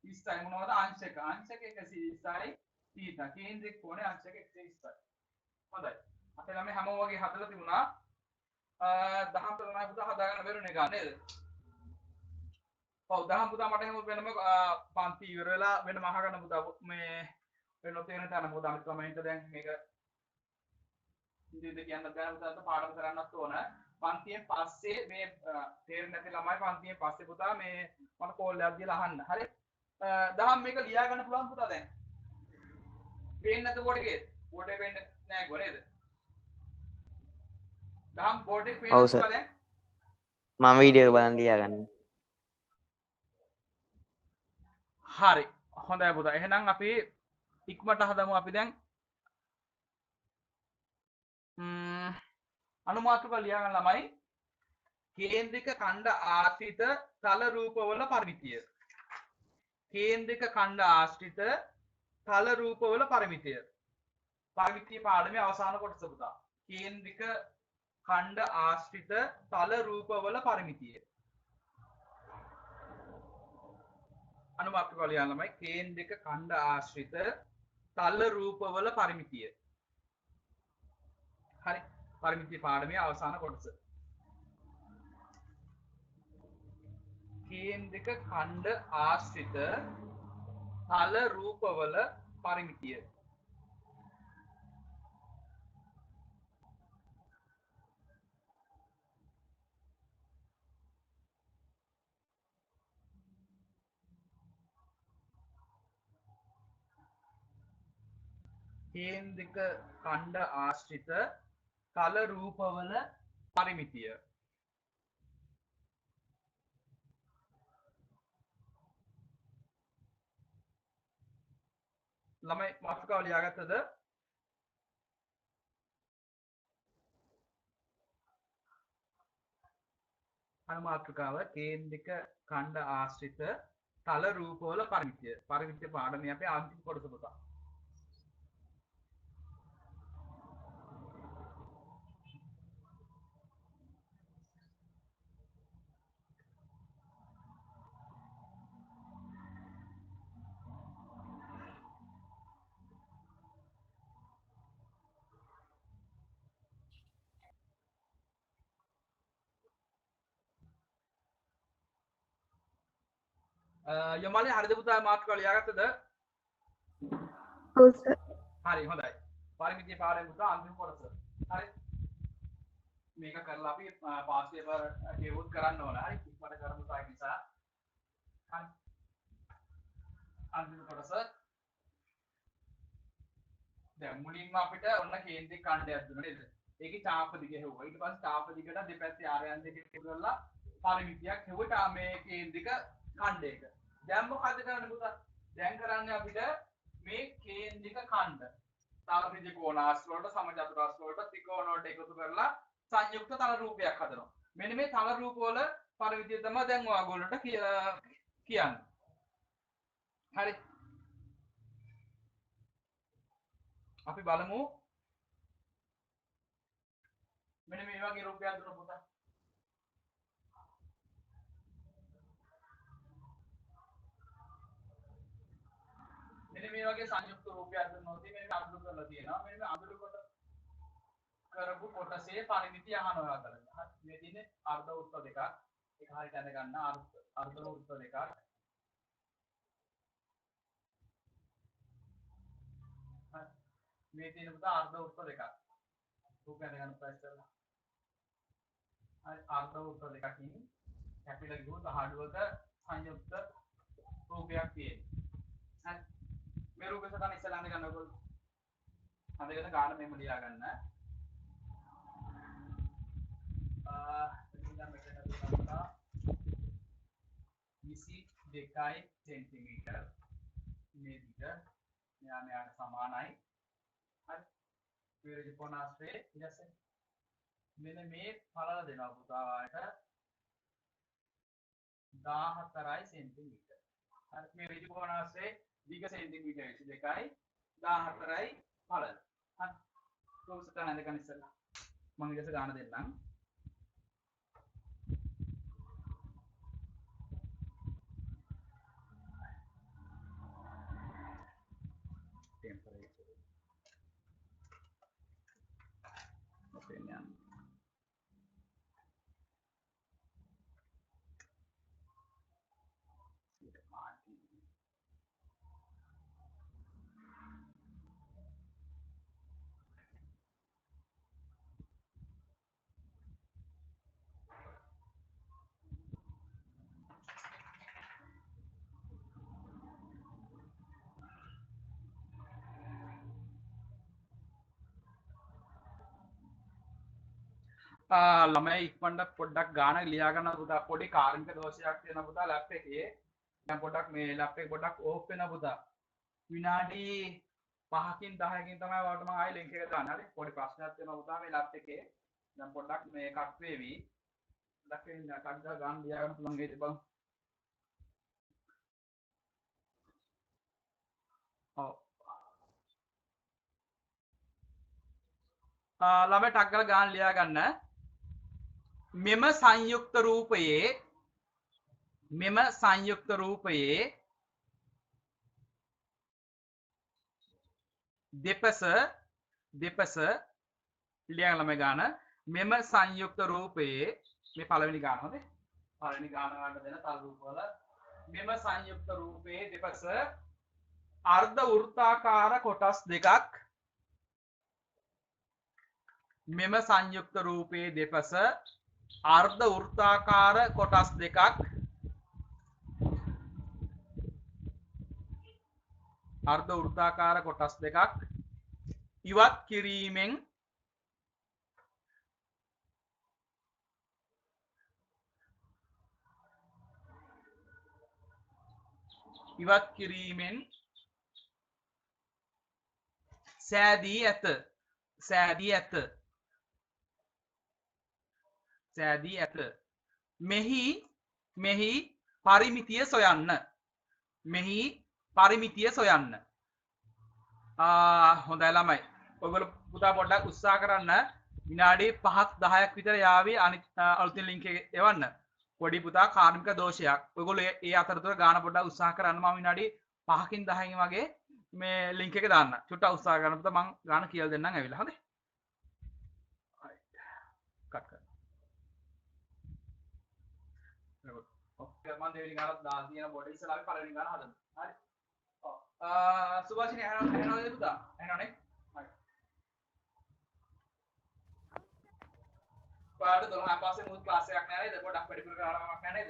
120යි මොනවද අංශක 120යි θ කේන්ද්‍රික කෝණය අංශක 120යි හොඳයි අපේ ළමයි හැමෝම වගේ හදලා තිබුණා දහම් ප්‍රමාණය පුතා හදාගන්න බැරුනේ ගන්න නේද ඔව් දහම් පුතා මට එහෙම වෙනම පන්ති ඉවර වෙලා වෙනම අහගන්න පුතා මේ වෙනොත් වෙන තැන මොකද අනිත් ළමයින්ට දැන් මේක ඉතින් කියන්න බෑ පුතාට පාඩම් කරන්නත් ඕන පන්තියෙන් පස්සේ මේ තේරෙන්නේ නැති ළමයි පන්තියෙන් පස්සේ පුතා මේ මට කෝල් එකක් දීලා අහන්න හරි දහම් මේක ලියා ගන්න පුළුවන් පුතා දැන් පේන්නේ නැත බෝඩ් එකේ බෝඩ් එක වෙන්නේ නැහැ ගෝ නේද දහම් බෝඩ් එක පේන්නේ පුතා දැන් මම වීඩියෝ එක බලන් ලියා ගන්න හරි හොඳයි පුතා එහෙනම් අපි ඉක්මනට හදමු අපි දැන් අනුමාත්‍රක ලියා ගන්න ළමයි කේන්ද්‍රික ඛණ්ඩ ආශ්‍රිත තල රූපවල පරිමිතිය කේන්ද්‍රික ඛණ්ඩ ආශ්‍රිත තල රූපවල පරිමිතිය පරිමිතිය පාඩමේ අවසාන කොටස පුතා කේන්ද්‍රික ඛණ්ඩ ආශ්‍රිත තල රූපවල පරිමිතිය අනුමාත්‍රක ලියා ගන්න ළමයි කේන්ද්‍රික ඛණ්ඩ ආශ්‍රිත තල රූපවල පරිමිතිය හරි පරිමිතිය පාඩමේ අවසාන කොටස කේන්ද්‍රික ඛණ්ඩ ආශ්‍රිත තල රූපවල පරිමිතිය කේන්ද්‍රික ඛණ්ඩ ආශ්‍රිත තල රූපවල පරිමිතිය ළමයි මාතෘකාව ලියාගත්තද අනුමාත්‍රකාව කේන්ද්‍රික ඛණ්ඩ ආශ්‍රිත තල රූපවල පරිමිතිය. පරිමිතිය පාඩමේ අපේ අන්තිම කොටස පුතා. යමාලේ හරිද පුතා මාතෘකාව ලියාගත්තද? ඔව් සර්. හරි හොඳයි. පරිමිතිය පාඩම පුතා අන්තිම කොටස. හරි. මේක කරලා අපි පාස් පේපර් ගෙවුත් කරන්න ඕන. හරි. ඉක්මනට කරමු තායි නිසා. හරි. අන්තිම කොටස. දැන් මුලින්ම අපිට ඔන්න කේන්ද්‍රික ඛණ්ඩයක් දුන්නා නේද? ඒකේ ඡාප දිග හෙව්වා. ඊට පස්සේ ඡාප දිගට දෙපැත්තේ ආරයන් දෙක එකතු කරලා පරිමිතියක් හෙව්වට මේ කේන්ද්‍රික ඛණ්ඩයක. දැන් මොකද කරන්නේ පුතා? දැන් කරන්නේ අපිට මේ කේන්ද්‍රික ඛණ්ඩ තල ත්‍රිකෝණාස් වලට සමචතුරාස් වලට ත්‍රිකෝණ වලට එකතු කරලා සංයුක්ත තල රූපයක් හදනවා. මෙන්න මේ තල රූප වල පරිමිතිය තමයි දැන් ඔයගොල්ලන්ට කියන්නේ. හරි. අපි බලමු මෙන්න මේ වගේ රූපයක් දුන්න පුතා. මෙන්න මේ වගේ සංයුක්ත රූපයක් දුන්නොත් මේක අඳුරු කරලා තියෙනවා. මෙන්න මේ අඳුරු කොට කරපු කොටසේ පරිමිතිය අහනවා කරලා. හරි. මේ තියෙන්නේ අර්ධ වෘත්ත දෙකක්. ඒක හරියට අඳ ගන්න අර්ධ වෘත්ත දෙකක්. හරි. මේ තියෙන පුතා අර්ධ වෘත්ත දෙකක්. රූපය අඳ ගන්න ප්‍රශ්නලා. හරි අර්ධ වෘත්ත දෙකකින් කැපිලා ගියොත් අහඩුවක සංයුක්ත රූපයක් තියෙනවා. හරි. මේ රූපය සටහන ඉස්සලා අඳ ගන්න ඔයගොල්ලෝ. අඳගෙන ගන්න මෙහෙම ලියා ගන්න. ඉතින් මෙතන දුන්නා 22 සෙන්ටිමීටර මේ දිග මෙයාට සමානයි. හරි. මේ ත්‍රිකෝණාශ්‍රයේ ඉලක්කය මෙන්න මේ පළල දෙනවා පුතා වාට 14යි සෙන්ටිමීටර. හරි. මේ ත්‍රිකෝණාශ්‍රයේ දිග සෙන්ටිමීටර 22යි 14යි පළල. හරි. කොහොමද ගන්න දෙකන් ඉස්සලා මම ඊට පස්සේ ගාන දෙන්නම්. temperature opinion ළමයි ඉක්මනට පොඩ්ඩක් ගාන ලියා ගන්න පුතා. පොඩි කාර්මික දෝෂයක් තියෙනවා පුතා ලැප් එකේ. දැන් පොඩ්ඩක් මේ ලැප් එක පොඩ්ඩක් ඕෆ් වෙනවා පුතා. විනාඩි 5කින් 10කින් තමයි ඔයාලට මම ආයෙ ලින්ක් එක දාන්න. හරි. පොඩි ප්‍රශ්නයක් තියෙනවා පුතා මේ ලැප් එකේ. දැන් පොඩ්ඩක් මේ කට් වේවි. ලැප් එකෙන් කට් ගාලා ගාන ලියා ගන්න පුළුවන් වේද බලමු. ඔව්. ළමයි ටක් ගාලා ගාන ලියා ගන්න. මෙම සංයුක්ත රූපයේ දෙපස ලියන්න ළමයි ගාන. මෙම සංයුක්ත රූපයේ මේ පළවෙනි ගාන හොඳේ. පළවෙනි ගාන ගන්න දෙන තල රූප වල මෙම සංයුක්ත රූපයේ දෙපස අර්ධ වෘත්තාකාර කොටස් දෙකක්. මෙම සංයුක්ත රූපයේ දෙපස අර්ධ වෘත්තාකාර කොටස් දෙකක් ඉවත් කිරීමෙන් සෑදී ඇත. මෙහි පරිමිතිය සොයන්න. මෙහි පරිමිතිය සොයන්න. හොඳයි ළමයි. ඔයගොල්ලෝ පුතා පොඩ්ඩක් උත්සාහ කරන්න. විනාඩි 5ක් 10ක් විතර යාවි අනිත් අලුතින් ලින්ක් එක එවන්න. පොඩි පුතා කාර්මික දෝෂයක්. ඔයගොල්ලෝ ඒ අතරතුර ගාන පොඩ්ඩක් උත්සාහ කරන්න. මම විනාඩි 5කින් 10කින් වගේ මේ ලින්ක් එක දාන්න. චුට්ටක් උත්සාහ කරන්න පුතා මම ගාන කියලා දෙන්නම් ඇවිල්ලා. හරි? කට් කරන්න. ඔක්කොම මම දෙවෙනි ගානත් දාලා තියෙන බෝඩ් එක ඉස්සරහට පළවෙනි ගාන හදන්න. හරි? ඔව්. සුභාෂිනී ඇහෙනවද පුතා? ඇහෙනවනේ? හරි. පාඩ 12 පස්සේ මුල් ක්ලාස් එකක් නෑ නේද? පොඩක් වැඩිපුර කරාමක් නෑ නේද?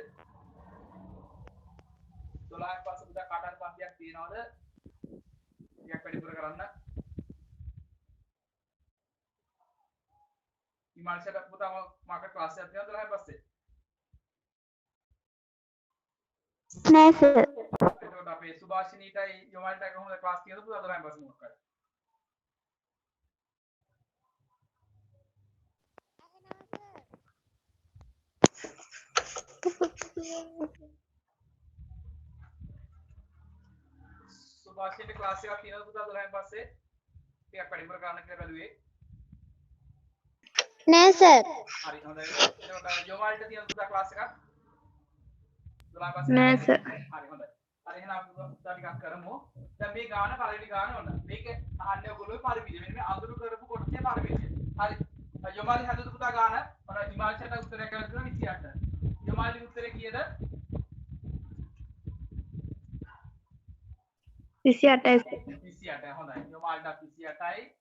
12 පස්සේ පුතා කාටත් පන්තියක් තියනවද? ටිකක් වැඩිපුර කරන්න. ඉමාල්ෂට පුතා මාක ක්ලාස් එකක් තියනවද 12 පස්සේ? නෑ සර්. එතකොට අපේ සුභාෂිනීටයි යොමල්ටයි කොහොමද ක්ලාස් තියනද පුතා 12 පස්සේ මොකක්ද? සුභාෂිනීට ක්ලාස් එකක් තියනද පුතා 12 පස්සේ? ටිකක් වැඩිපුර කරන්න කියලා බැලුවේ. නෑ සර්. හරි හොඳයි. එතකොට යොමල්ට තියනද පුතා ක්ලාස් එකක්? 12 පස්සේ නෑ සර්. හරි හොඳයි. හරි එහෙනම් අපි පුතා ටිකක් කරමු. දැන් මේ ගාන පළවෙනි ගාන ඔන්න. මේක අහන්නේ ඔයගොල්ලෝ පරිමිතිය. මෙන්න මේ අඳුරු කරපු කොටසේ පරිමිතිය. හරි. යොමාලි හදුදු පුතා ගාන. ඔන්න හිමාංශයට උත්තරය කරලා දුන්නා 28. යොමාලි උත්තරේ කීයද? 28යි. 28. හොඳයි. යොමාලිට 28යි.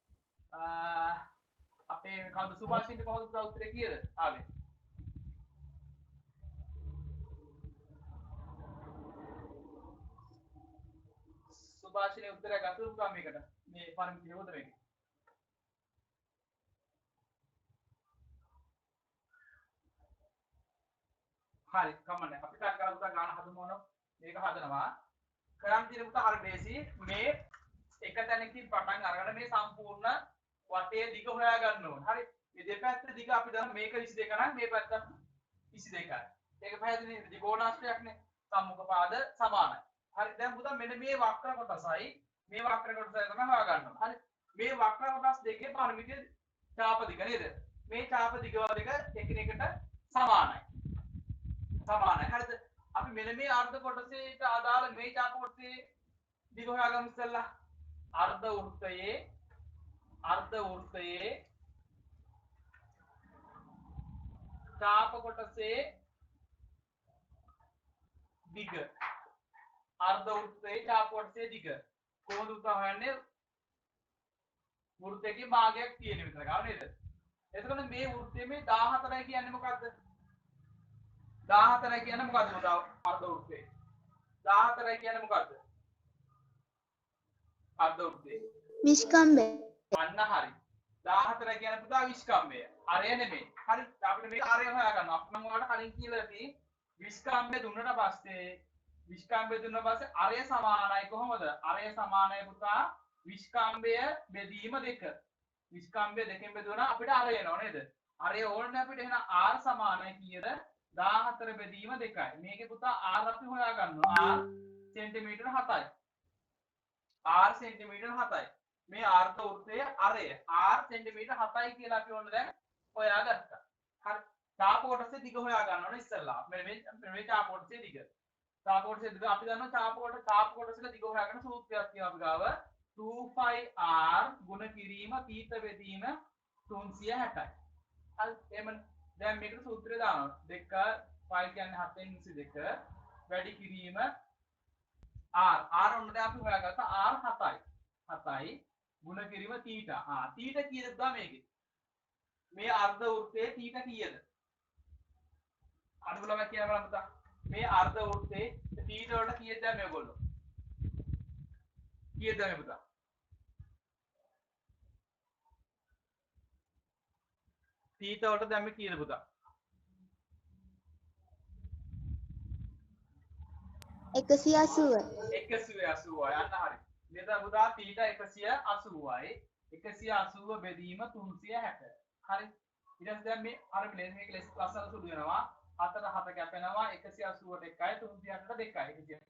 අපේ කවුද සුභාෂින්ට කොහොමද පුතා උත්තරේ කීයද? ආවේ. සුභාෂිනේ උත්තරය ගත්තොත් පුතා මේකට. මේ පරිමිතිය හොද මේක. හරි කමන්නේ අපිට අර පුතා ගාන හදමු ඕන මේක හදනවා කරන් තියෙන පුතා හරි බේසි මේ එක තැනකින් පටන් අරගෙන මේ සම්පූර්ණ වටේ දිග හොයා ගන්න ඕන හරි මේ දෙපැත්ත දිග අපි දැන් මේක 22 නම් මේ පැත්ත 22යි ඒක පැහැදිලි නේද ත්‍රිකෝණාශ්‍රයක්නේ සම්මුඛ පාද සමානයි හරි දැන් පුතා මෙන්න මේ වක්‍ර කොටසයි මේ වක්‍ර කොටසයි තමයි හොයා ගන්න ඕන හරි මේ වක්‍ර කොටස් දෙකේ පරිමිතිය ඡාප දිග නේද මේ ඡාප දිග දෙක එකිනෙකට සමානයි සමානයි හරිද අපි මෙන්න මේ අර්ධ කොටසේට අදාළ මේ ඡාප කොටසේ දිග හොයාගමු ඉස්සෙල්ලා අර්ධ වෘත්තයේ ඡාප කොටසේ දිග අර්ධ වෘත්තයේ ඡාප කොටසේ දිග කොහොමද උත්සාහ හොයන්නේ වෘත්තයේ භාගයක් තියෙන විතර ගාව නේද එතකොට මේ වෘත්තයේ මේ 14යි කියන්නේ මොකද්ද 14 කියන්නේ මොකද්ද පුතා අර්ධ වෘත්තේ 14 කියන්නේ මොකද්ද අර්ධ වෘත්තේ විස්කම්බය අන්න හරි 14 කියන්නේ පුතා විස්කම්බය අරය නෙමෙයි හරි අපිට මේක අරය හොයා ගන්න අපි මම ඔයාලට කලින් කියලා තියෙයි විස්කම්බය දුන්නට පස්සේ අරය සමානයි කොහොමද අරය සමානයි පුතා විස්කම්බය බෙදීම 2 විස්කම්බය දෙකෙන් බෙදුවනම් අපිට අරය එනවා නේද අරය ඕනේ අපිට එහෙනම් r සමානයි කීයද 14 බෙදීම 2යි. මේකේ පුතා r අපි හොයා ගන්නවා. r සෙන්ටිමීටර 7යි. r සෙන්ටිමීටර 7යි. මේ අර්ධ වෘත්තයේ අරය r සෙන්ටිමීටර 7යි කියලා අපි ඕන දැන් හොයාගත්තා. හරි. ඡාප කොටසේ දිග හොයා ගන්න ඕනේ ඉස්සෙල්ලා. මේ ඡාප කොටසේ දිග. ඡාප කොටසේ දිග අපි දන්නවා ඡාප කොටසක දිග හොයාගන්න සූත්‍රයක් තියෙනවා අපි ගාව 2πr ගුණ කිරීම තීත බෙදීම 360යි. හරි. එහෙනම් දැන් මේකට සූත්‍රය දානවා 2 5 කියන්නේ 7න් 22 වැඩි කිරීම r ඔන්න දැන් අපි හොයාගත්තා r 7යි ගුණ කිරීම θ θ කීයද දා මේකේ මේ අර්ධ වෘත්තයේ θ කීයද අනුගලම කියන බලන්න පුතා මේ අර්ධ වෘත්තයේ θ වලට කීයද දැන් මේගොල්ලෝ කීයද මේ පුතා θ වලට දැන් මේ කීයද පුතා 180 180යි අන්න හරි මෙතන පුතා θ 180යි 180 බෙදීම 360 හරි ඊට පස්සේ දැන් මේ අර මේක ලස්සන සුදු වෙනවා හත කැපෙනවා 180ට 1යි 300ට 2යි.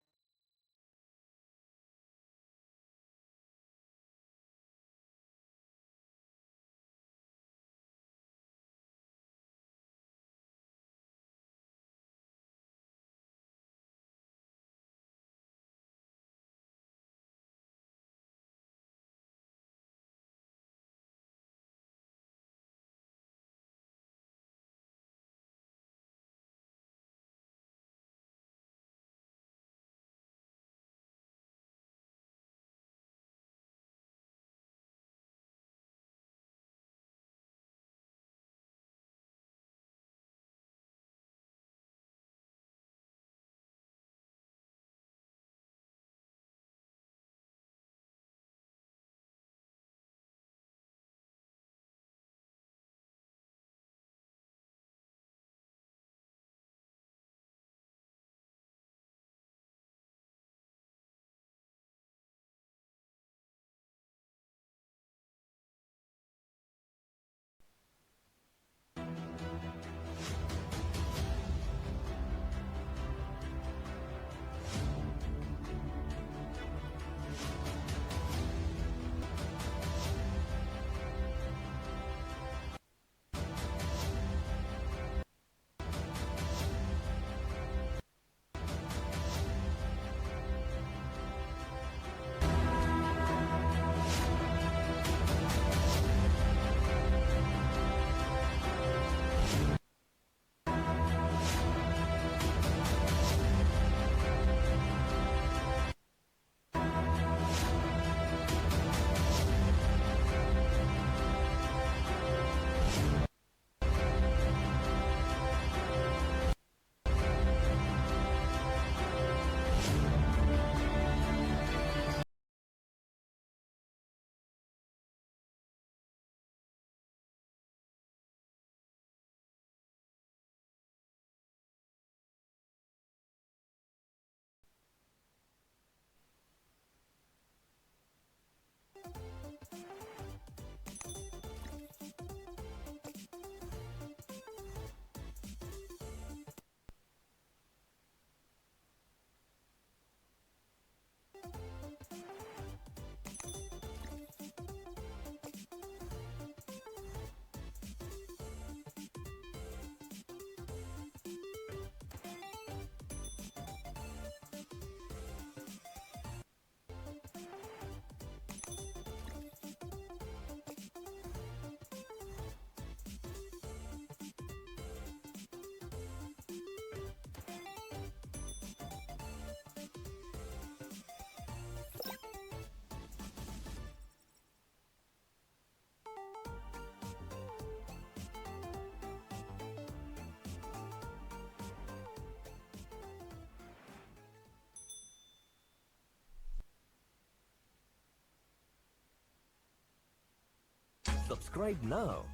Subscribe now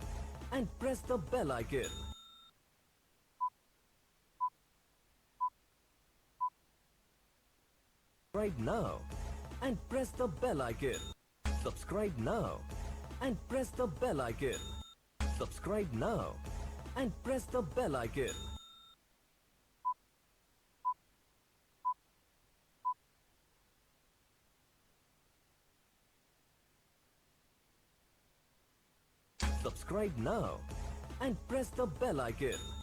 and press the bell icon. Subscribe now and press the bell icon. Subscribe now and press the bell icon. Subscribe now and press the bell icon. Subscribe now and press the bell icon.